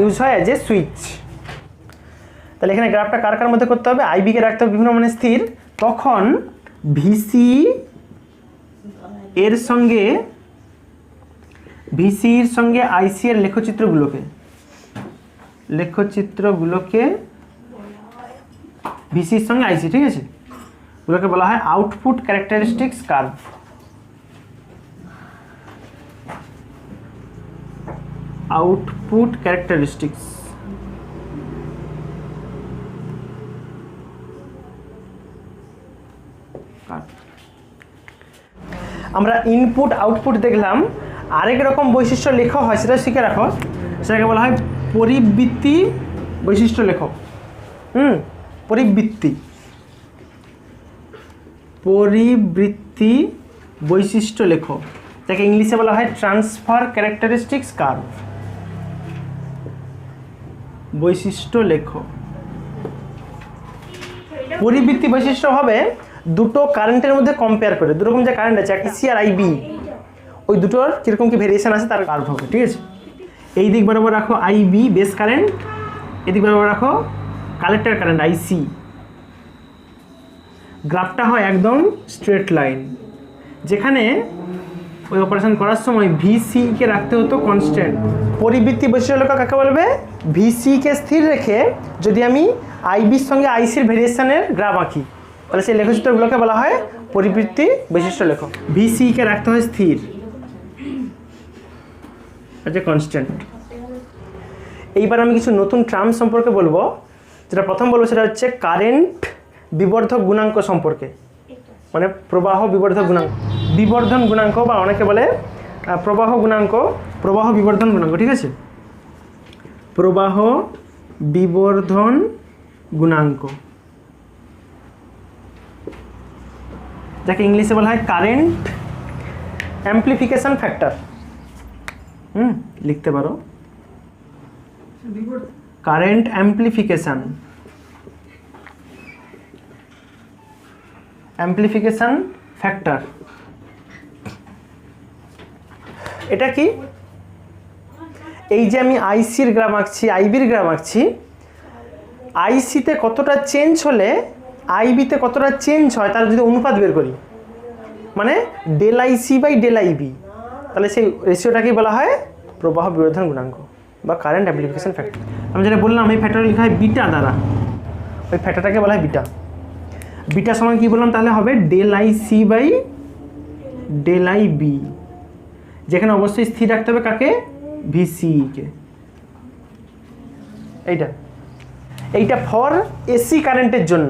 ইউজ হয় অ্যাজ এ সুইচ। তাহলে এখানে গ্রাফটা কার কার মধ্যে করতে হবে? আইবিকে রাখতে হবে বিভিন্ন মানে স্থির, তখন ভিসি এর সঙ্গে ভিসির সঙ্গে আইসি এর লেখচিত্রগুলোকে ভিসির সঙ্গে আইসি, ঠিক আছে, গুলোকে বলা হয় output characteristics curve. Output characteristics আমরা ইনপুট আউটপুট দেখলাম, আরেক রকম বৈশিষ্ট্য লেখা হয়, সেটা শিখে রাখো, সেটাকে বলা হয় পরিবৃত্তি বৈশিষ্ট্য লেখো। পরিবৃত্তি বৈশিষ্ট্য লেখো, যাকে ইংলিশে বলা হয় ট্রান্সফার ক্যারেক্টারিস্টিক্স কার্ভ। বৈশিষ্ট্য লেখো। পরিবৃত্তি বৈশিষ্ট্য হবে দুটো কারেন্টের মধ্যে কম্পেয়ার করে, দুরকম যে কারেন্ট আছে আইসি আর আইবি, ওই দুটোর কীরকম কী ভেরিয়েশন আছে তার কার্ভ হবে, ঠিক আছে। এই দিক বরাবর রাখো আইবি বেস কারেন্ট, এদিক বরাবর রাখো কালেক্টর কারেন্ট আইসি। গ্রাফটা হয় একদম স্ট্রেট লাইন, যেখানে ওই অপারেশন করার সময় ভিসিকে রাখতে হতো কনস্ট্যান্ট। পরিবৃত্তি বৈশিষ্ট্য লেখা কাকে বলবে? ভিসিকে স্থির রেখে যদি আমি আইবির সঙ্গে আইসির ভেরিয়েশনের গ্রাফ আঁকি তাহলে সেই লেখচিত্রগুলোকে বলা হয় পরিবৃত্তি বৈশিষ্ট্য লেখ। ভিসিকে রাখতে হয় স্থির, আচ্ছা কনস্ট্যান্ট। এইবার আমি কিছু নতুন টার্ম সম্পর্কে বলবো। যেটা প্রথম বলবো সেটা হচ্ছে কারেন্ট বিবর্ধক গুণাঙ্ক সম্পর্কে, মানে প্রবাহ বিবর্ধক গুণাঙ্ক, বিবর্ধন গুণাঙ্ক বা অনেকে বলে প্রবাহ গুণাঙ্ক, প্রবাহ বিবর্ধন গুণাঙ্ক, ঠিক আছে। প্রবাহ বিবর্ধন গুণাঙ্ক, যাকে ইংলিশে বলা হয় কারেন্ট অ্যাম্প্লিফিকেশন ফ্যাক্টর। লিখতে পারো কারেন্ট অ্যাম্প্লিফিকেশন ফ্যাক্টর। এটা কি? এই যে আমি আইসির গ্রাফ আঁকছি, আইবির গ্রাফ আঁকছি, আইসিতে কতটা চেঞ্জ হলে আইবিতে কতটা চেঞ্জ হয় তার যদি অনুপাত বের করি, মানে del IC by del IB, তাহলে সেই রেশিওটাকেই বলা হয় প্রবাহ বিবর্ধন গুণাঙ্ক বা কারেন্ট অ্যাম্প্লিফিকেশন ফ্যাক্টর। আমি যেটা বললাম এই ফ্যাক্টর লেখা হয় বিটা দ্বারা, ওই ফ্যাক্টরটাকে বলা হয় বিটা। বিটা সমান কি বললাম তাহলে হবে del I C by del I B, যেখানে অবশ্যই স্থির রাখতে হবে কাকে, ভিসি কে। এইটা ফর এসি কারেন্টের জন্য।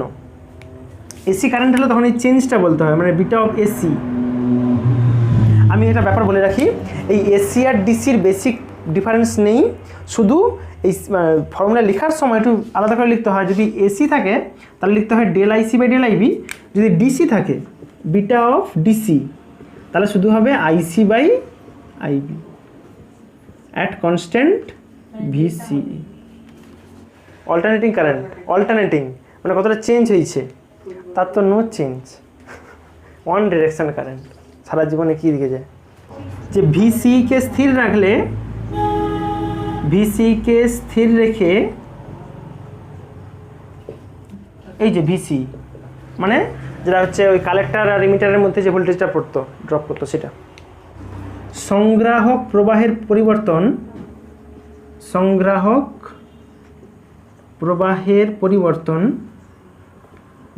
এসি কারেন্ট হলে তখন এই চেঞ্জটা বলতে হবে, মানে বিটা অফ এসি। আমি একটা ব্যাপার বলে রাখি, এই এসি আর ডিসির বেসিক ডিফারেন্স নেই, শুধু এই ফর্মুলা লেখার সময় একটু আলাদা করে লিখতে হয়। যদি এসি থাকে তাহলে লিখতে হয় del IC by del IB, যদি ডিসি থাকে বিটা অফ ডিসি তাহলে শুধু হবে IC by IB at constant VC. Alternating current, alternating মানে কতটা চেঞ্জ হয়েছে, তার তো no change, one direction current, সারা জীবনে কী দিকে যায়। যে ভিসিকে স্থির রাখলে, ভিসিকে স্থির রেখে এই যে ভিসি মানে যেটা হচ্ছে ওই কালেক্টর আর ইমিটারের মধ্যে যে ভোল্টেজটা পড়তো, ড্রপ করতো, সেটা সংগ্রাহক প্রবাহের পরিবর্তন, সংগ্রাহক প্রবাহের পরিবর্তন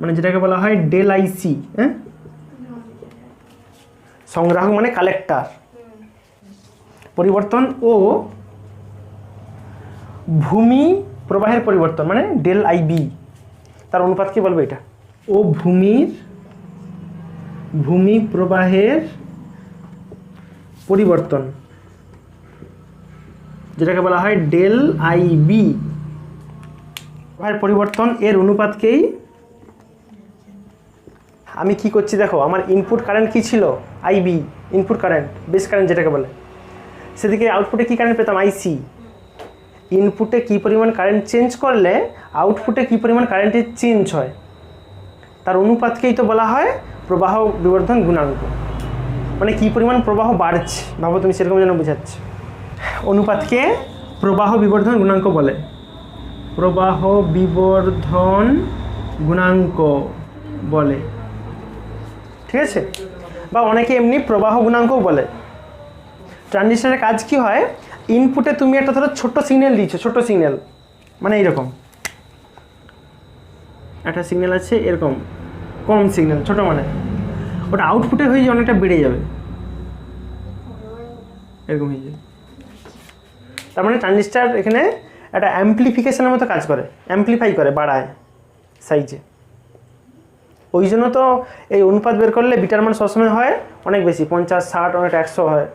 মানে যেটাকে বলা হয় ডেল আইসি। হ্যাঁ, সংগ্রাহক মানে কালেক্টর, পরিবর্তন ও ভূমি প্রবাহের পরিবর্তন মানে ডেল আইবি, তার অনুপাত কি বলবো এটা, ও ভূমি প্রবাহের পরিবর্তন যেটাকে বলা হয় ডেল আইবি। প্রবাহের পরিবর্তন এর অনুপাতকেই আমি কি করছি দেখো, আমার ইনপুট কারেন্ট কি ছিল, IB, input current, base current যেটাকে বলে, সেদিকে আউটপুটে কি কারেন্ট পেতাম, আইসি। ইনপুটে কি পরিমাণ কারেন্ট চেঞ্জ করলে আউটপুটে কি পরিমাণ কারেন্টের চেঞ্জ হয়, তার অনুপাতকেই তো বলা হয় প্রবাহ বিবর্ধন গুণাঙ্ক। মানে কি পরিমাণ প্রবাহ বাড়ছে, ভাবো তুমি, সেরকম যেন বোঝাচ্ছে। অনুপাতকে প্রবাহ বিবর্ধন গুণাঙ্ক বলে, প্রবাহ বিবর্ধন গুণাঙ্ক বলে, ঠিক আছে। বা অনেকে এমনি প্রবাহ গুণাঙ্কও বলে। ট্রানজিস্টরের কাজ কি হয়, ইনপুটে তুমি একটা ধরো ছোট্ট সিগন্যাল দিচ্ছ, ছোট্ট সিগন্যাল মানে এইরকম একটা সিগন্যাল আছে, এরকম কম সিগন্যাল, ছোট মানে ওটা আউটপুটে হয়ে যে অনেকটা বেড়ে যাবে, এরকম হয়ে যাবে। তার মানে ট্রানজিস্টর এখানে একটা অ্যাম্পলিফিকেশনের মতো কাজ করে, অ্যাম্পলিফাই করে, বাড়ায় সাইজে। ওই জন্য তো এই অনুপাত বের করলে বিটার মান সবসময় হয় অনেক বেশি, 50, 60, অনেকটা 100 হয়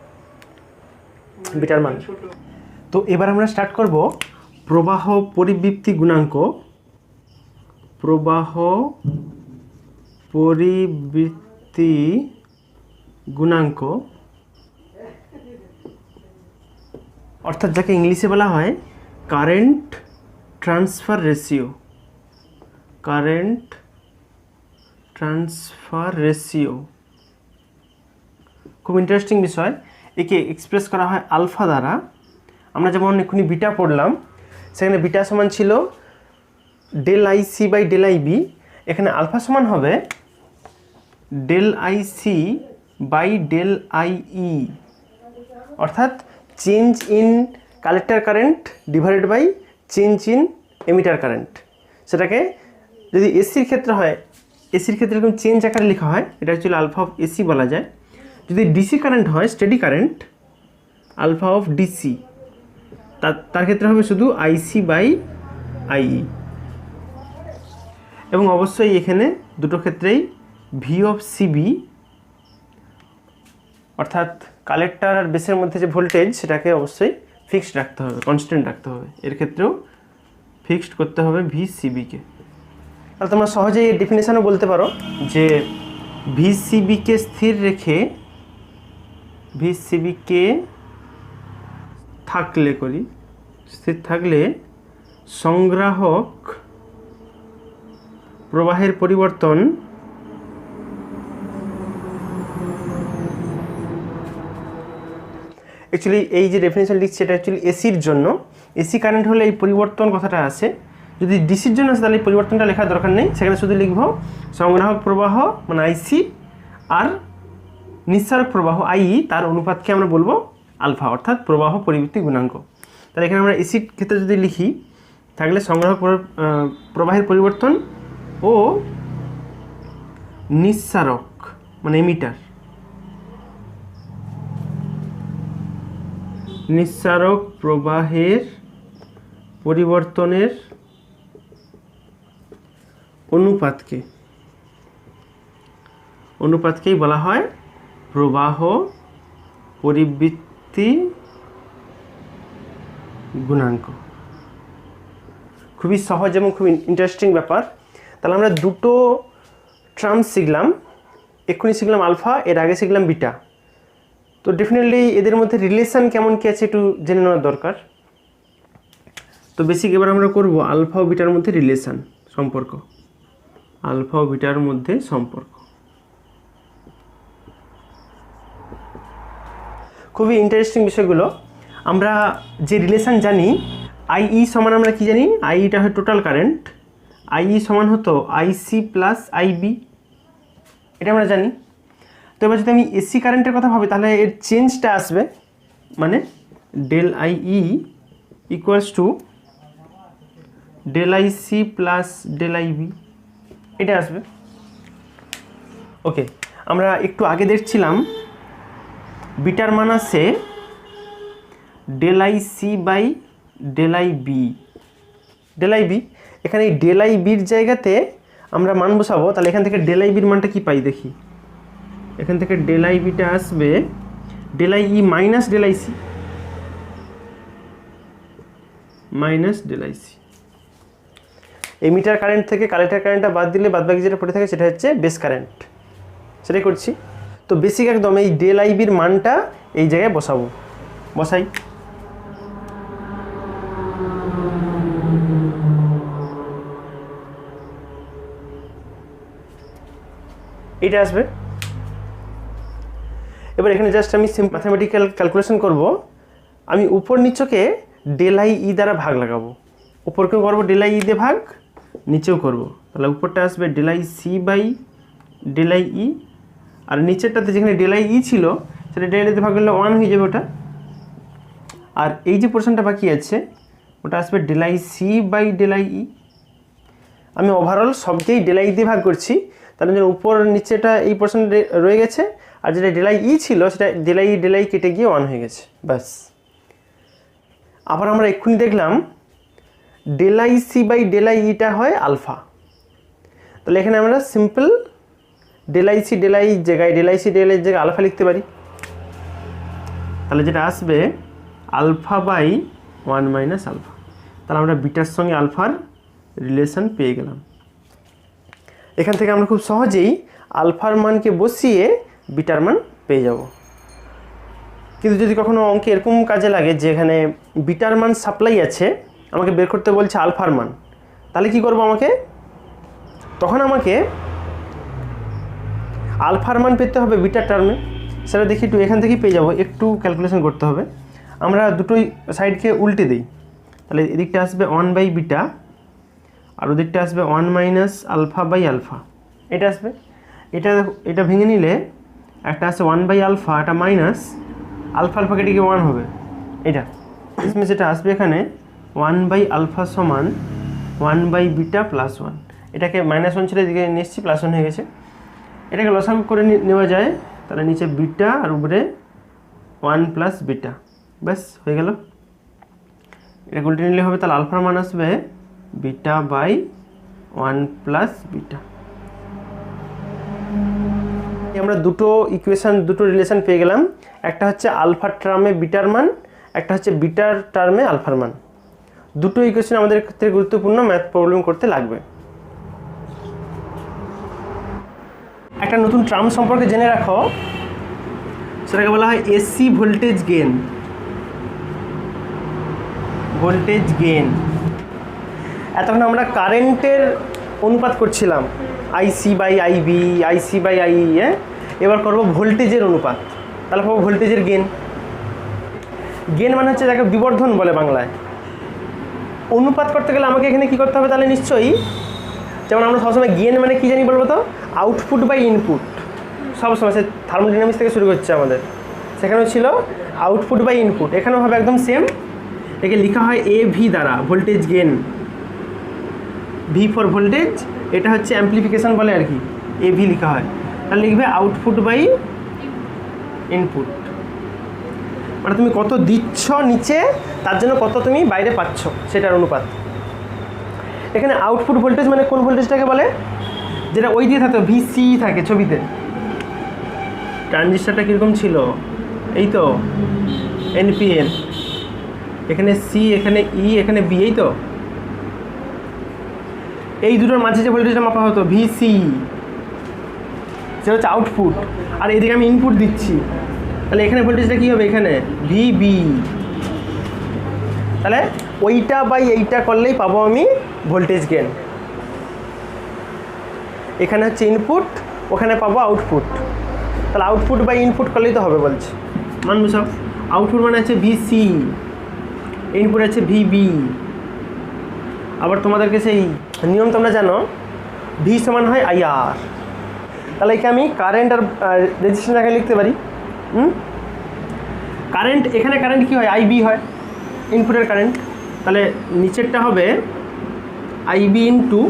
বিটার মান। তো এবার আমরা স্টার্ট করব প্রবাহ পরিবৃত্তি গুণাঙ্ক, প্রবাহ পরিবৃত্তি গুণাঙ্ক, অর্থাৎ যাকে ইংলিশে বলা হয় current transfer ratio, current transfer ratio. খুব ইন্টারেস্টিং বিষয়। একে এক্সপ্রেস করা হয় আলফা দ্বারা। আমরা যেমন এক্ষুনি বিটা পড়লাম, সেখানে বিটা সমান ছিল del IC by del IB, এখানে আলফা সমান হবে del IC by del IE, অর্থাৎ change in collector current divided by change in emitter current. সেটাকে যদি এসির ক্ষেত্রে হয়, এসির ক্ষেত্রে এরকম চেঞ্জ আকারে লেখা হয়, এটা অ্যাকচুয়ালি আলফা অফ এসি বলা যায়। যদি ডিসি কারেন্ট হয়, steady current, alpha of DC, তার ক্ষেত্রে হবে শুধু আইসি বাই আইই। এবং অবশ্যই এখানে দুটো ক্ষেত্রেই ভি অফ সিবি, অর্থাৎ কালেক্টর আর বেসের মধ্যে যে ভোল্টেজ সেটাকে অবশ্যই ফিক্সড রাখতে হবে, কনস্ট্যান্ট রাখতে হবে। এর ক্ষেত্রেও ফিক্সড করতে হবে ভি সিবিকে। তাহলে তোমরা সহজেই এর ডেফিনেশনও বলতে পারো যে ভি সিবিকে স্থির রেখে, ভি সিবিকে থাকলে করি, স্থির থাকলে সংগ্রাহক প্রবাহের পরিবর্তন অ্যাকচুয়ালি এই যে ডেফিনেশন লিখছি এটা অ্যাকচুয়ালি এসির জন্য। এসি কারেন্ট হলে এই পরিবর্তন কথাটা আসে। যদি ডিসির জন্য আসে তাহলে এই পরিবর্তনটা লেখার দরকার নেই, সেখানে শুধু লিখব সংগ্রাহক প্রবাহ মানে আইসি আর নিঃসারক প্রবাহ আইই, তার অনুপাতকে আমরা বলবো আলফা, অর্থাৎ প্রবাহ পরিবৃত্তি গুণাঙ্ক। তাহলে এখানে আমরা এসির ক্ষেত্রে যদি লিখি থাকলে সংগ্রাহক প্রবাহের পরিবর্তন ও নিঃসারক মানে এমিটার, নিঃসারক প্রবাহের পরিবর্তনের অনুপাতকেই বলা হয় প্রবাহ পরিবৃত্তি গুণাঙ্ক। খুবই সহজ এবং খুব ইন্টারেস্টিং ব্যাপার। তাহলে আমরা দুটো টার্মস শিখলাম, এক্ষুনি শিখলাম আলফা, এর আগে শিখলাম বিটা। তো ডেফিনেটলি এদের মধ্যে রিলেশন কেমন কী আছে একটু জেনে নেওয়ার দরকার। তো বেসিক এবার আমরা করব আলফা ও বিটার মধ্যে রিলেশন, সম্পর্ক, আলফা ও বিটার মধ্যে সম্পর্ক। খুবই ইন্টারেস্টিং বিষয়গুলো। আমরা যে রিলেশন জানি, আইই সমান আমরা কি জানি, আইইটা হয় টোটাল কারেন্ট, আইই সমান হতো আইসি প্লাস আইবি, এটা আমরা জানি। তো এবার যদি আমি এসি কারেন্টের কথা ভাবি তাহলে এর চেঞ্জটা আসবে, মানে del IE equals to del IC plus del IB, এটা আসবে। ওকে, আমরা একটু আগে দেখছিলাম বিটার মান আছে del IC by del IB, del IB. এখানে এই ডেল আইবির জায়গাতে আমরা মান বসাবো, তাহলে এখান থেকে ডেল আইবির মানটা কি পাই দেখি। এখান থেকে ডেল আইবিটা আসবে ডেল আইই মাইনাস ডেল আইসি, মাইনাস ডেল আইসি। এমিটার কারেন্ট থেকে কালেক্টর কারেন্টটা বাদ দিলে বাদবাকি যেটা পড়ে থাকে সেটা হচ্ছে বেস কারেন্ট, সেটাই করছি। তো বেসিক একদম এই ডেল আইবির মানটা এই জায়গায় বসাবো, বসাই। এটা আসবে। এবার এখানে জাস্ট আমি ম্যাথামেটিক্যাল ক্যালকুলেশন করব। আমি উপর নিচকে ডেল আই ই দ্বারা ভাগ লাগাবো, উপরকেও করবো ডেল আই ই দিয়ে ভাগ, নিচেও করব। তাহলে উপরটা আসবে del I C by del I E, আর নিচেরটাতে যেখানে ডেল আই ই ছিল সেটা ডেল আই দিয়ে ভাগ করলে 1 হয়ে যাবে ওটা। আর এই যে পোর্শনটা বাকি আছে ওটা আসবে del I C by del I E. আমি ওভারঅল সবকেই ডেল আই দিয়ে ভাগ করছি, তাহলে উপর নিচেটা এই পোর্শন রয়ে গেছে, আর যেটা ডেল আই ই ছিল সেটা ডেল আই কেটে গিয়ে 1 হয়ে গেছে, ব্যাস। আবার আমরা এক্ষুনি দেখলাম del I C by del I ইটা হয় আলফা, তাহলে এখানে আমরা simple del I C del I জায়গায় del I C del I জায়গায় আলফা লিখতে পারি। তাহলে যেটা আসবে আলফা বাই 1 মাইনাস আলফা। তাহলে আমরা বিটার সঙ্গে আলফার রিলেশন পেয়ে গেলাম। এখান থেকে আমরা খুব সহজেই আলফার মানকে বসিয়ে বিটার মান পেয়ে যাব। কিন্তু যদি কখনো অঙ্কে এরকম কাজে লাগে যে এখানে বিটার মান সাপ্লাই আছে, আমাকে বের করতে বলছে আলফার মান, তাহলে কি করব, তখন আমাকে আলফার মান পেতে হবে বিটার টার্মে। সেটা দেখি একটু এখান থেকেই পেয়ে যাব, একটু ক্যালকুলেশন করতে হবে। আমরা দুটোই সাইডকে উল্টে দিই, তাহলে এদিকটা আসবে 1 বাই বিটা, আর ওদিকটা আসবে 1 মাইনাস আলফা বাই আলফা, এটা আসবে। এটা ভেঙে নিলে একটা আছে 1 বাই আলফা, একটা মাইনাস আলফা, আলফা কেটে গিয়ে 1 হবে, এটা যেটা আসবে এখানে 1 বাই আলফা সমান 1 বাই বিটা প্লাস 1। এটাকে -1 ছেড়ে দিকে নিয়ে এসেছি, +1 হয়ে গেছে। এটাকে লসাগু করে নেওয়া যায়, তাহলে নিচে বিটা আর উপরে 1 প্লাস বিটা, ব্যাস হয়ে গেল। এটা উল্টে নিলে হবে, তাহলে আলফার মান আসবে বিটা বাই 1 প্লাস বিটা। আমরা দুটো ইকুয়েশন, দুটো রিলেশন পেয়ে গেলাম। একটা হচ্ছে আলফার টার্মে বিটার মান, একটা হচ্ছে বিটার টার্মে আলফার মান। দুটো ইকুয়েশন আমাদের ক্ষেত্রে গুরুত্বপূর্ণ, ম্যাথ প্রবলেম করতে লাগবে। একটা নতুন টার্ম সম্পর্কে জেনে রাখো, সেটাকে বলা হয় AC voltage gain. Voltage gain, এতক্ষণ আমরা কারেন্টের অনুপাত করছিলাম, IC by IB, IC by IE. এবার করব ভোল্টেজের অনুপাত, তাহলে পাবো ভোল্টেজের গেইন। গেইন মানে হচ্ছে যাকে বিবর্ধন বলে বাংলায়। অনুপাত করতে গেলে আমাকে এখানে কী করতে হবে, তাহলে নিশ্চয়ই, যেমন আমরা সবসময় গেইন মানে কী জানি বলবো তো, আউটপুট বাই ইনপুট। সবসময় সে থার্মোডাইনামিক্স থেকে শুরু করছে আমাদের, সেখানেও ছিল আউটপুট বাই ইনপুট, এখানেও হবে একদম সেম। একে লেখা হয় এ ভি দ্বারা, voltage gain V for voltage, এটা হচ্ছে অ্যাম্প্লিফিকেশান বলে আর কি, এভি লেখা হয়। তাহলে লিখবে আউটপুট বাই ইনপুট, মানে তুমি কত দিচ্ছ নিচে তার জন্য কত তুমি বাইরে পাচ্ছ সেটার অনুপাত। এখানে আউটপুট ভোল্টেজ মানে কোন ভোল্টেজটাকে বলে, যেটা ওই দিয়ে থাকে ভিসি থাকে ছবিতে। ট্রানজিস্টারটা কীরকম ছিল, এই তো এনপিএন, এখানে সি, এখানে ই, এখানে বি, এই তো এই দুটোর মাঝে যে ভোল্টেজটা মাপা হতো ভিসি, সেটা হচ্ছে আউটপুট। আর এদিকে আমি ইনপুট দিচ্ছি, তাহলে এখানে ভোল্টেজটা কী হবে, এখানে ভিবি। তাহলে ওইটা বাই এইটা করলেই পাবো আমি ভোল্টেজ গেন। এখানে হচ্ছে ইনপুট, ওখানে পাবো আউটপুট, তাহলে আউটপুট বাই ইনপুট করলেই তো হবে বলছে। মানবো সব, আউটপুট মানে আছে ভিসি, ইনপুট আছে ভিবি। আবার তোমাদেরকে সেই নিয়ম তোমরা জানো, ভি সমান হয় আইআর। তাহলে এখানে আমি কারেন্ট আর রেজিস্ট্যান্স আগে লিখতে পারি। কারেন্ট, এখানে কারেন্ট কী হয়, আইবি হয়, ইনপুটের কারেন্ট। তাহলে নিচেরটা হবে আইবি ইনটু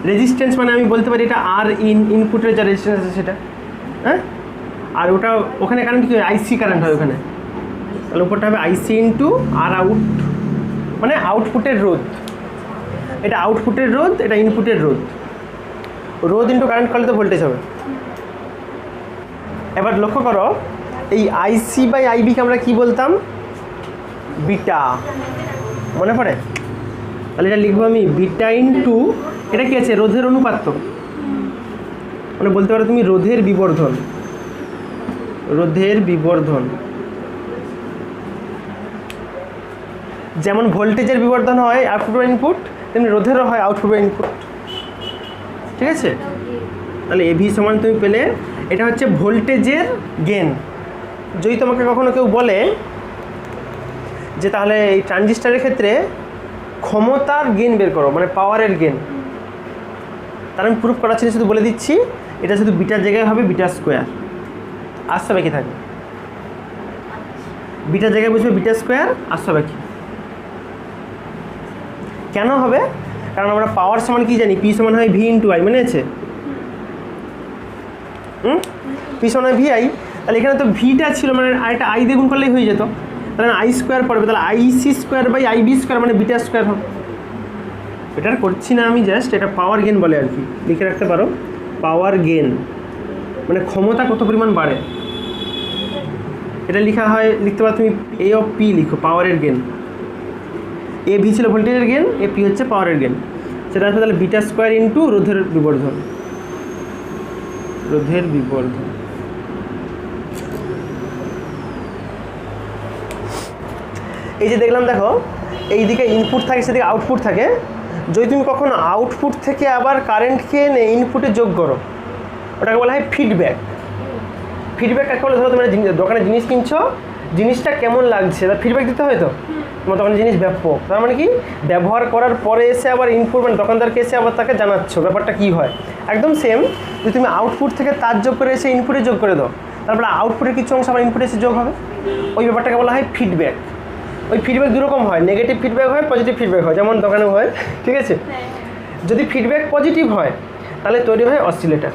রেজিস্ট্যান্স, মানে আমি বলতে পারি এটা আর ইনপুটের যা রেজিস্ট্যান্স আছে সেটা, হ্যাঁ। আর ওটা ওখানে কারেন্ট কী হয়, আইসি কারেন্ট হয় ওখানে। তাহলে উপরটা হবে আইসি ইনটু আর আউট, মানে আউটপুটের রোধ। এটা আউটপুটের রোধ, এটা ইনপুটের রোধ। রোধ ইনটু কারেন্ট করলে তো ভোল্টেজ হবে। এবার লক্ষ্য করো, এই আইসি বাই আইবিকে আমরা কি বলতাম, বিটা, মনে পড়ে? তাহলে এটা লিখবো আমি বিটা ইনটু, এটা কি আছে, রোধের অনুপাত, তো মানে বলতে পারো তুমি রোধের বিবর্ধন, রোধের বিবর্ধন। যেমন ভোল্টেজের বিবর্ধন হয় আউটপুট বা ইনপুট, তেমনি রোধেরও হয় আউটপুট বা ইনপুট, ঠিক আছে। তাহলে এভি সমান তুমি পেলে, এটা হচ্ছে ভোল্টেজের গেন। যদি তোমাকে কখনো কেউ বলে যে তাহলে এই ট্রানজিস্টারের ক্ষেত্রে ক্ষমতার গেন বের করো, মানে পাওয়ারের গেন, তার আমি প্রুফ করাচ্ছি, শুধু বলে দিচ্ছি, এটা শুধু বিটার জায়গায় হবে বিটা স্কোয়ার, আসতে বাকি থাকবে। বিটার জায়গায় বুঝবে বিটা স্কোয়ার, আসতে বাকি। কেন হবে, কারণ আমরা পাওয়ার সমান কি জানি, পি সমান হয় ভি ইন্টু আই, মনে আছে? পি সমান হয় ভি আই। তাহলে এখানে তো ভিটা ছিল, মানে আরেকটা আই দিয়ে গুণ করলেই হয়ে যেত, তাহলে আই স্কোয়ার পড়বে, তাহলে আইসি স্কোয়ার বাই আইবি স্কোয়ার মানে বিটা স্কোয়ার হবে। এটা করছি না আমি, জাস্ট এটা পাওয়ার গেন বলে আর কি, লিখে রাখতে পারো পাওয়ার গেন, মানে ক্ষমতা কত পরিমাণ বাড়ে। এটা লেখা হয়, লিখতে পারো তুমি এ অফ পি লিখো, পাওয়ারের গেন। এ ভি ছিল ভোল্টেজের গেন, এ পি হচ্ছে পাওয়ারের গেন, সেটা আসবে তাহলে বিটা স্কোয়ার ইন্টু রোধের বিবর্ধন, রোধের বিবর্ধন। এই যে দেখলাম, দেখো এইদিকে ইনপুট থাকে, সেদিকে আউটপুট থাকে। যদি তুমি কখনো আউটপুট থেকে আবার কারেন্টকে এনে ইনপুটে যোগ করো, ওটাকে বলা হয় ফিডব্যাক। ফিডব্যাক কাকে বলে, ধরো তোমরা দোকানে জিনিস কিনছো, জিনিসটা কেমন লাগছে তার ফিডব্যাক দিতে হয় তো, তোমার দোকানে জিনিস ব্যাপক, তার মানে কি ব্যবহার করার পরে এসে আবার ইনপুট, মানে দোকানদারকে এসে আবার তাকে জানাচ্ছ ব্যাপারটা কী হয়। একদম সেম, যদি তুমি আউটপুট থেকে তার যোগ করে এসে ইনপুটে যোগ করে দাও, তারপরে আউটপুটের কিছু অংশ আবার ইনপুটে এসে যোগ হবে, ওই ব্যাপারটাকে বলা হয় ফিডব্যাক। ওই ফিডব্যাক দুরকম হয়, নেগেটিভ ফিডব্যাক হয়, পজিটিভ ফিডব্যাক হয়, যেমন দোকানেও হয়, ঠিক আছে। যদি ফিডব্যাক পজিটিভ হয় তাহলে তৈরি হয় অসিলেটর,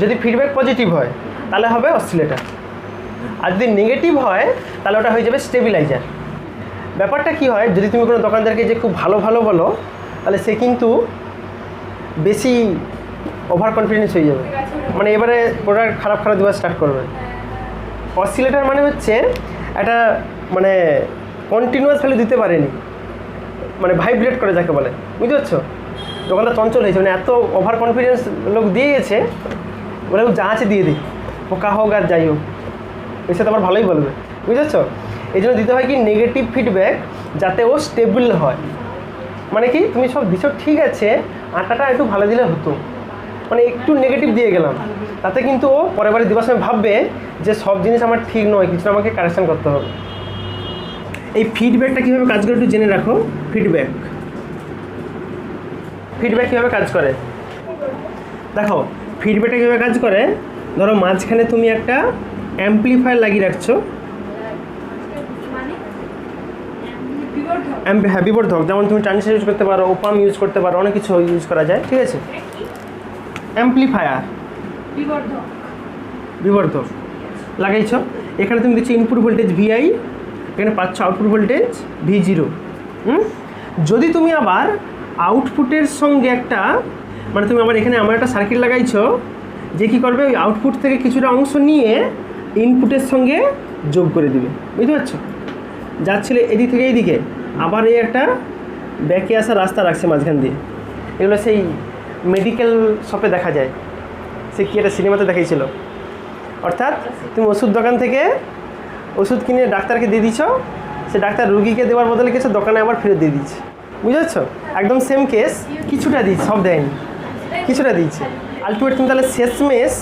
যদি ফিডব্যাক পজিটিভ হয় তাহলে হবে অসিলেটর, আর যদি নেগেটিভ হয় তাহলে ওটা হয়ে যাবে স্টেবিলাইজার। ব্যাপারটা কি হয়, যদি তুমি কোনো দোকানদারকে যে খুব ভালো ভালো বলো, তাহলে সে কিন্তু বেশি ওভার কনফিডেন্স হয়ে যাবে, মানে এবারে প্রোডাক্ট খারাপ খারাপ দেওয়া স্টার্ট করবে। অসিলেটর মানে হচ্ছে একটা, মানে কন্টিনিউয়াস ভ্যালু দিতে পারেনি, মানে ভাইব্রেট করে যাকে বলে, বুঝতে পারছো। দোকানদার চঞ্চল হয়েছে, মানে এত ওভার কনফিডেন্স লোক দিয়ে গেছে, বলে যা আছে দিয়ে দিই, পোকা হোক আর যাই হোক, এর সাথে আবার ভালোই বলবে, বুঝতে পারছো। এই জন্য দিতে হয় কি নেগেটিভ ফিডব্যাক, যাতে ও স্টেবল হয়। মানে কি তুমি সব দিছো ঠিক আছে, আটাটা একটু ভালো দিলে হতো, মানে একটু নেগেটিভ দিয়ে গেলাম, তাতে কিন্তু ও পরের বারে দেওয়ার সময় ভাববে যে সব জিনিস আমার ঠিক নয়, কিছু আমাকে কারেকশান করতে হবে। এই ফিডব্যাকটা কীভাবে কাজ করে একটু জেনে রাখো। ফিডব্যাক কীভাবে কাজ করে দেখো। ফিডব্যাকটা কীভাবে কাজ করে, ধরো মাঝখানে তুমি একটা অ্যাম্প্লিফায়ার লাগিয়ে রাখছো, হ্যাঁ বিবর্ধক, যেমন তুমি ট্রানজিস্টর ইউজ করতে পারো, ওপাম ইউজ করতে পারো, অনেক কিছু ইউজ করা যায়, ঠিক আছে। অ্যাম্পলিফায়ার, বিবর্ধক লাগাইছো, এখানে তুমি দেখছো ইনপুট ভোল্টেজ ভিআই, এখানে পাচ্ছ আউটপুট ভোল্টেজ V0। যদি তুমি আবার আউটপুটের সঙ্গে একটা মানে তুমি আবার এখানে আমার একটা সার্কিট লাগাইছো, যে কী করবে ওই আউটপুট থেকে কিছুটা অংশ নিয়ে ইনপুটের সঙ্গে যোগ করে দিবে, বুঝতে পারছো। যাচ্ছিলে এদিক থেকে এইদিকে, আবার এই একটা ব্যাকে আসার রাস্তা রাখছে মাঝখান দিয়ে। এগুলো সেই মেডিকেল শপে দেখা যায়, সে কি একটা সিনেমাতে দেখাইছিল। অর্থাৎ তুমি ওষুধ দোকান থেকে ওষুধ কিনে ডাক্তারকে দিয়ে দিচ্ছ, সে ডাক্তার রুগীকে দেওয়ার বদলে কিছু দোকানে আবার ফেরত দিয়ে দিচ্ছে, বুঝতে পারছো। একদম সেম কেস, কিছুটা দিচ্ছে, সব দেয়নি, কিছুটা দিচ্ছে। আলটিমেট তুমি তাহলে শেষমেশ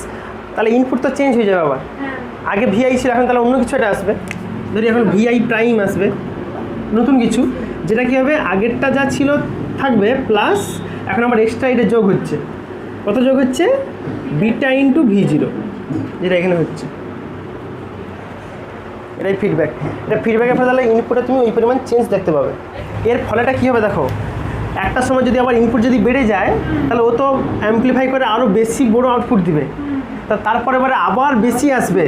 তাহলে ইনপুট তো চেঞ্জ হয়ে যাবে আবার। আগে ভিআই ছিল, এখন তাহলে অন্য কিছু একটা আসবে, ধরি এখন ভিআই প্রাইম আসবে, নতুন কিছু, যেটা কী হবে আগেরটা যা ছিল থাকবে, প্লাস এখন আবার এক্সট্রা এটা যোগ হচ্ছে। কত যোগ হচ্ছে? বিটা ইন্টু V0, যেটা এখানে হচ্ছে। এটাই ফিডব্যাক। এটা ফিডব্যাকের ফলে তাহলে ইনপুটে তুমি ওই পরিমাণ চেঞ্জ দেখতে পাবে। এর ফলেটা কী হবে দেখো, একটা সময় যদি আবার ইনপুট যদি বেড়ে যায়, তাহলে ও তো অ্যাম্পলিফাই করে আরও বেশি বড় আউটপুট দিবে, তারপরে এবারে আবার বেশি আসবে।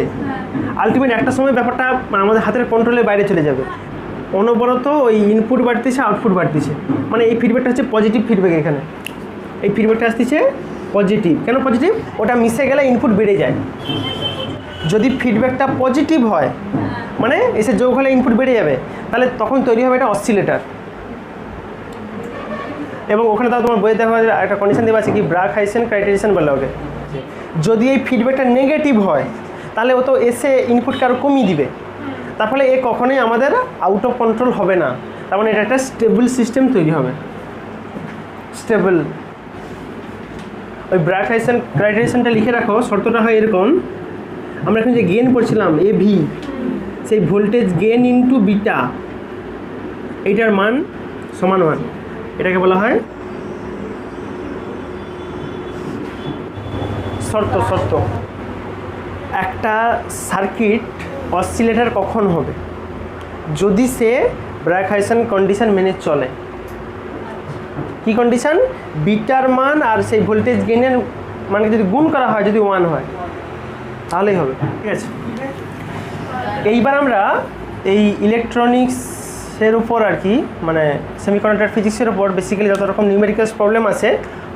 আলটিমেট একটা সময় ব্যাপারটা আমাদের হাতের কন্ট্রোলের বাইরে চলে যাবে। অনবরত ওই ইনপুট বাড়তেছে, আউটপুট বাড়তেছে, মানে এই ফিডব্যাকটা হচ্ছে পজিটিভ ফিডব্যাক। এখানে এই ফিডব্যাকটা আসতেছে পজিটিভ। কেন পজিটিভ? ওটা মিশে গেলে ইনপুট বেড়ে যায়। যদি ফিডব্যাকটা পজিটিভ হয়, মানে এসে যোগ হলে ইনপুট বেড়ে যাবে, তাহলে তখন তৈরি হবে এটা অসিলেটর। এবং ওখানে তাও তোমার বইয়ে দেখা যায় একটা কন্ডিশন দেওয়া আছে কি, ব্রাক-হাইসেন ক্রাইটেরিয়েশন বলে ওকে। যদি এই ফিডব্যাকটা নেগেটিভ হয়, তাহলে ও তো এসে ইনপুটকে আরও কমিয়ে দিবে, তার ফলে এ কখনোই আমাদের আউট অফ কন্ট্রোল হবে না। তার মানে এটা একটা স্টেবল সিস্টেম তৈরি হবে, স্টেবল। ওই ব্রাক-হাইসেন ক্রাইটেরিয়েশনটা লিখে রাখো, শর্তটা হয় এরকম। আমরা এখন যে গেন করছিলাম AV, সেই ভোল্টেজ গেন ইন্টু বিটা, এইটার মান সমান 1, এটাকে বলা হয় শর্ত। একটা সার্কিট অসিলেটর কখন হবে? যদি সে ব্রাক-হাইসেন কন্ডিশন মেনে চলে। কি কন্ডিশন? বিটার মান আর সেই ভোল্টেজ গেনের মানকে যদি গুণ করা হয়, যদি 1 হয়, তাহলেই হবে, ঠিক আছে। এইবার আমরা এই ইলেকট্রনিক্সের উপর আর কি, মানে সেমিকন্ডাক্টর ফিজিক্সের উপর বেসিক্যালি যত রকম নিউমেরিক্যালস প্রবলেম আছে,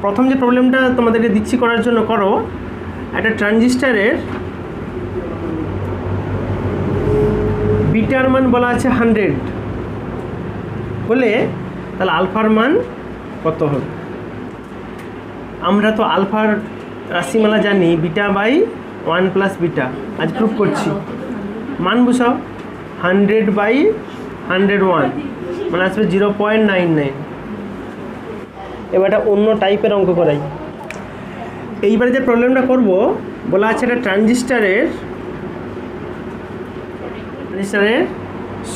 প্রথম যে প্রবলেমটা তোমাদেরকে দিচ্ছি করার জন্য করো, একটা ট্রানজিস্টারের বিটার মান বলা আছে 100 বলে, তাহলে আলফার মান কত হবে? আমরা তো আলফার রাশিমালা জানি, বিটা বাই 1 প্লাস বিটা। আজ প্রুফ করছি, মান বসাও, 100 বাই 101 মানে আসবে 0.99। এবার একটা অন্য টাইপের অঙ্ক করাই। এইবারে যে প্রবলেমটা করব, বলা আছে একটা ট্রানজিস্টারের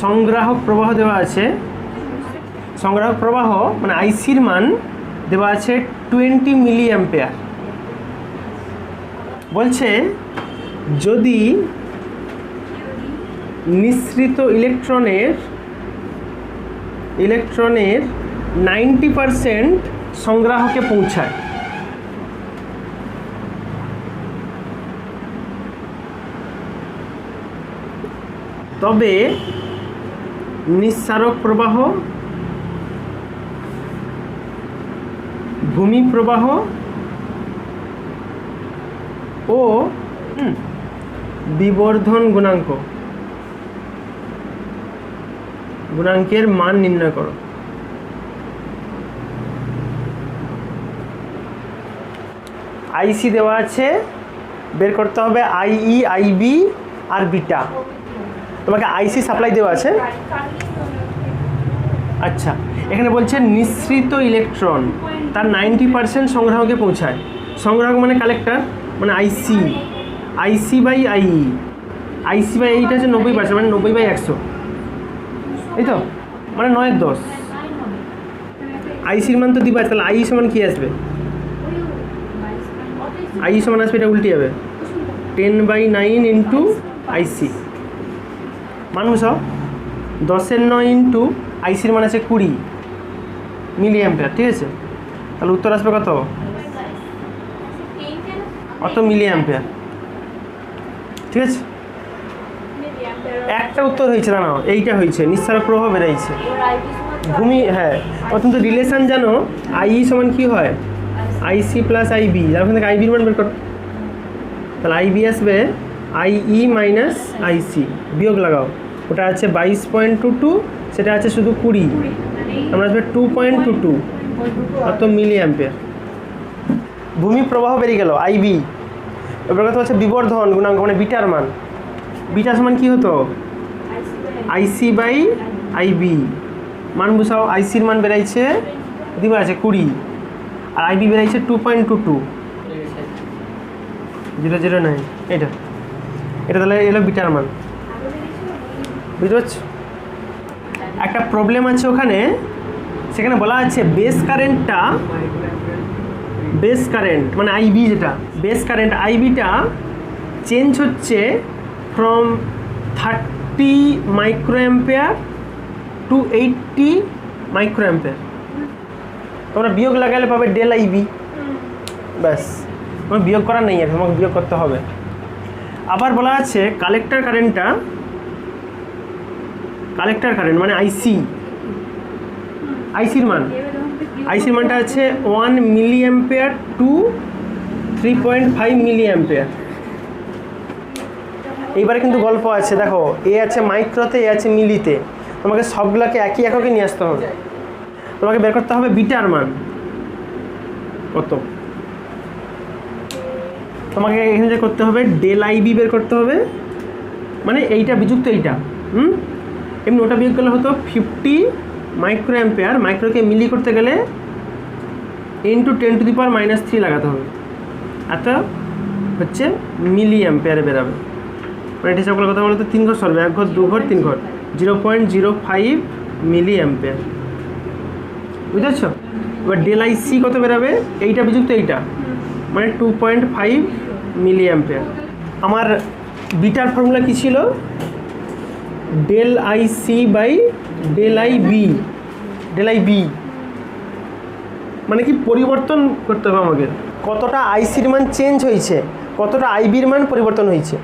সংগ্রাহক প্রবাহ দেওয়া আছে। সংগ্রাহক প্রবাহ মানে আইসির মান দেওয়া আছে 20 মিলি অ্যাম্পিয়ার। বলছে যদি নিঃসৃত ইলেকট্রনের 90% সংগ্রাহকে পৌঁছায়, তবে নিঃসারক প্রবাহ, ভূমি প্রবাহ ও বিবর্ধন গুণাঙ্কের মান নির্ণয় করো। আইসি দেওয়া আছে, বের করতে হবে আইই, আইবি আর বিটা। তোমাকে আইসি সাপ্লাই দেওয়া আছে। আচ্ছা, এখানে বলছে নিঃসৃত ইলেকট্রন তার 90% সংগ্রাহকে পৌঁছায়। সংগ্রাহক মানে কালেক্টর, মানে আইসি বাই আইই। আইসি বাই এইটা হচ্ছে 90%, মানে 90 বাই 100, এই তো, মানে 9/10। আইসির মান তো দিবা, তাহলে আই সমান কি আসবে? আই সমান আসবে, এটা উল্টে যাবে, 10/9 ইন্টু আইসি। মান বসাও, 10 এর 9 ইন্টু আইসির মান আছে 20 মিলি অ্যাম্পিয়ার, ঠিক আছে? তাহলে উত্তর আসবে কত? অত মিলি অ্যাম্পিয়ার, ঠিক আছে? একটা উত্তর হয়েছে, দাঁড়াও, এইটা হয়েছে নিঃসারক প্রবাহ বেরাইছে ভূমি। হ্যাঁ, অত্যন্ত রিলেশন জানো, আই সমান কি হয়? IC plus IB. যার ওখান থেকে আইবির মান বের করো, তাহলে আইবি আসবে আইই মাইনাস আইসি, বিয়োগ লাগাও, ওটা আছে 22.22, সেটা আছে শুধু 20, আমরা আসবে 2.22, অত মিলি অ্যাম্পিয়ার। ভূমি প্রবাহ বেরিয়ে গেল আইবি। এবার কথা হচ্ছে বিবর্ধন গুণাঙ্ক, মানে বিটার মান। বিটা সমান কি হতো? IC by IB. মান বসাও, আইসির মান বেরাইছে দিবা আছে 20 আর আইবি বেরাইছে 2.22, 009। এটা তাহলে এলো বিটার মান, বুঝতে পারছো? একটা প্রবলেম আছে ওখানে, সেখানে বলা আছে বেস কারেন্ট মানে আইবি, যেটা বেস কারেন্ট আইবিটা চেঞ্জ হচ্ছে from 30 micro ampere to 80 micro ampere. তোমরা বিয়োগ লাগালে পাবে ডেল আইবি, ব্যাস, তোমার বিয়োগ করার নেই, আর তোমাকে বিয়োগ করতে হবে। আবার বলা আছে কালেক্টর কারেন্ট মানে আইসির মানটা আছে 1 milli ampere to 3.5 milli ampere. এইবারে কিন্তু গল্প আছে, দেখো, এ আছে মাইক্রোতে, এ আছে মিলিতে, তোমাকে সবগুলোকে একই এককে নিয়ে আসতে হবে। তোমাকে বের করতে হবে বিটার মান কত। তোমাকে এখানে যে করতে হবে ডেল আইবি বের করতে হবে, মানে এইটা বিযুক্ত এইটা, এমনি ওটা বিয়োগ করলে হতো 50 মাইক্রো অ্যাম্পিয়ার। মাইক্রোকে মিলি করতে গেলে ইন্টু 10⁻³ লাগাতে হবে, এত হচ্ছে মিলি অ্যাম্পিয়ারে বেরাবে। মানে এটা সকল কথা বলতে 3 ঘর সরবে, 1 ঘর 2 ঘর 3 ঘর, 0.05 মিলি অ্যাম্পিয়ার, বুঝেছ? এবার ডেল আইসি কত বেরাবে? এইটা বিযুক্ত এইটা, মানে 2.5 মিলি অ্যাম্পিয়ার। আমার বিটার ফর্মুলা কী ছিল? Del IC by del IB, মানে কি পরিবর্তন করতে হবে আমাকে, কতটা আইসির মান চেঞ্জ হয়েছে, কতটা আইবির মান পরিবর্তন হয়েছে।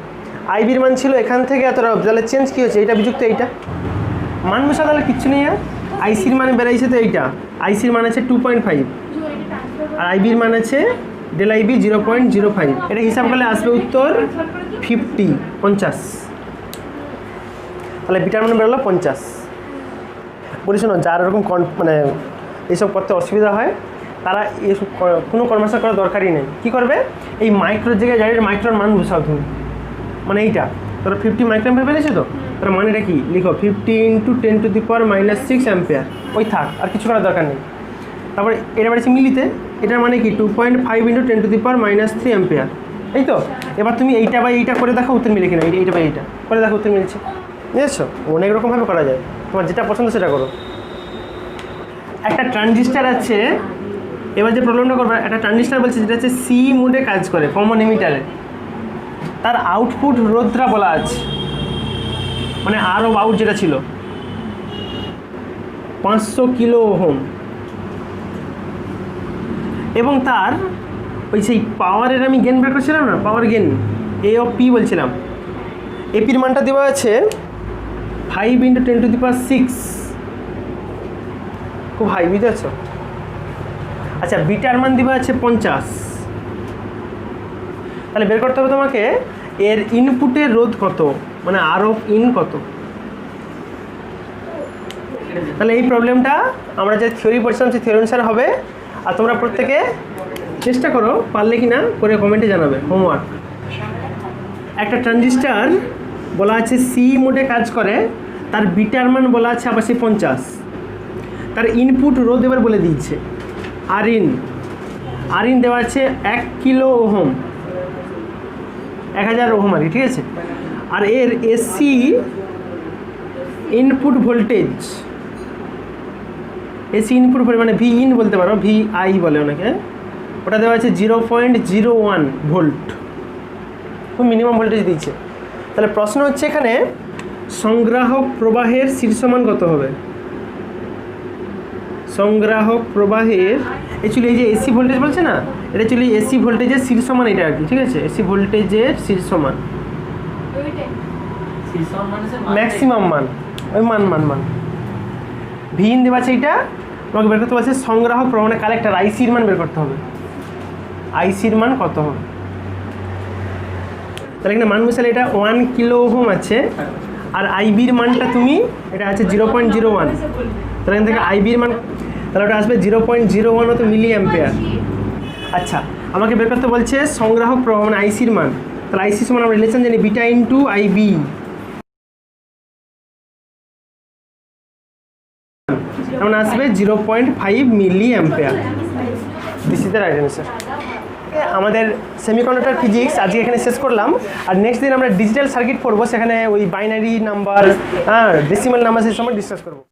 আইবির মান ছিল এখান থেকে এতটা, তাহলে চেঞ্জ কী হয়েছে? এইটা বিযুক্ত এইটা, মান বসা তাহলে কিচ্ছু নেই। আর আইসির মানে বেড়াইছে তো এইটা, আইসির মান আছে 2.5 আর আইবির মান আছে ডেল আইবি 0.05। এটা হিসাব করলে আসবে উত্তর 50। তাহলে বিটার মান বেরোলো 50। বলি শোনো, যার এরকম মানে এইসব করতে অসুবিধা হয়, তারা এসব কোনো কর্মশা করার দরকারই নেই। কী করবে? এই মাইক্রোর জায়গায় যাদের মাইক্রোর মান বসাও তুমি, মানে এইটা তোরা 50 মাইক্রো অ্যাম্পিয়ার পেয়েছো তো, তার মানেটা কি লিখো 50 × 10⁻⁻6 অ্যাম্পিয়ার, ওই থাক, আর কিছু করার দরকার নেই। তারপরে এটা বেড়েছে মিলিতে, এটার মানে কি 2.5 × 10⁻³ অ্যাম্পিয়ার, এই তো। এবার তুমি এইটা বা এইটা করে দেখো উত্তর মিলে কিনা, এইটা বা এইটা করে দেখো উত্তর মিলছে, বুঝেছো? অনেক রকমভাবে করা যায়, তোমার যেটা পছন্দ সেটা করো। একটা ট্রানজিস্টার আছে, এবার যে প্রবলেমটা করবে, একটা ট্রানজিস্টার বলছে যেটা হচ্ছে সি মোডে কাজ করে, কমন এমিটারে, তার আউটপুট রোধটা বলা আছে, মানে আর ও আউট যেটা ছিল 500 কিলো ওহম, এবং তার ওই সেই পাওয়ারের আমি গেন বের করছিলাম না, পাওয়ার গেন এ ও পি বলছিলাম, এপির মানটা দেওয়া আছে 5 × 10⁶, খুব হাই, বুঝতে পারছো? আচ্ছা, বিটার মান দেওয়া আছে 50। তাহলে বের করতে হবে তোমাকে এর ইনপুটের রোধ কত, মানে আর অফ ইন কত। তাহলে এই প্রবলেমটা আমরা যে থিওরি পড়ছিলাম সেই থিওরি অনুসারে হবে। আর তোমরা প্রত্যেকে চেষ্টা করো, পারলে কি না করে কমেন্টে জানাবে, হোমওয়ার্ক। একটা ট্রানজিস্টার বলা আছে সি মোডে কাজ করে, তার বিটার মান বলা আছে আবার সেই 50, তার ইনপুট রোধ এবার বলে দিয়েছে আর ইন দেওয়া আছে 1 কিলো ওহম, 1000 ওহম আর কি, ঠিক আছে? আর এর এসি ইনপুট ভোল্টেজ, মানে ভি ইন বলতে পারো, ভি আই বলে অনেকে, ওটা দেওয়া আছে 0.01 ভোল্ট, খুব মিনিমাম ভোল্টেজ দিচ্ছে। তাহলে প্রশ্ন হচ্ছে এখানে সংগ্রাহক প্রবাহের শীর্ষমান কত হবে? সংগ্রাহক প্রবাহের অ্যাকচুয়ালি এই যে এসি ভোল্টেজ বলছে না, এটা অ্যাকচুয়ালি এসি ভোল্টেজের শীর্ষমান এটা আর কি, ঠিক আছে, এসি ভোল্টেজের শীর্ষমান ম্যাক্সিমাম মান, ওই মান ভিন দেওয়া আছে, এইটা তোমাকে বের করতে বলছে সংগ্রাহক প্রবাহ মানে কালেক্টর আইসির মান বের করতে হবে, আইসির মান কত হবে। তাহলে এখানে মান বসালে এটা 1 কিলো ওহম আছে, আর আইবির মানটা তুমি এটা আছে 0.01, তাহলে এখান থেকে আইবির মান তাহলে ওটা আসবে 0.01 হতো মিলি অ্যাম্পিয়ার। আচ্ছা আমাকে বের করতে বলছে সংগ্রাহক প্রবাহ মানে আইসির মান, তাহলে আইসির মান আমরা রিলেশন জানি বিটা ইন্টু আইবি, এমন আসবে 0.5 milli ampere. This is the right answer. আমাদের সেমিকন্ডাক্টর ফিজিক্স আজকে এখানে শেষ করলাম, আর নেক্সট দিন আমরা ডিজিটাল সার্কিট পড়বো, সেখানে ওই বাইনারি নাম্বার, ডেসিমাল নাম্বার সেই সময় ডিসকাস করবো।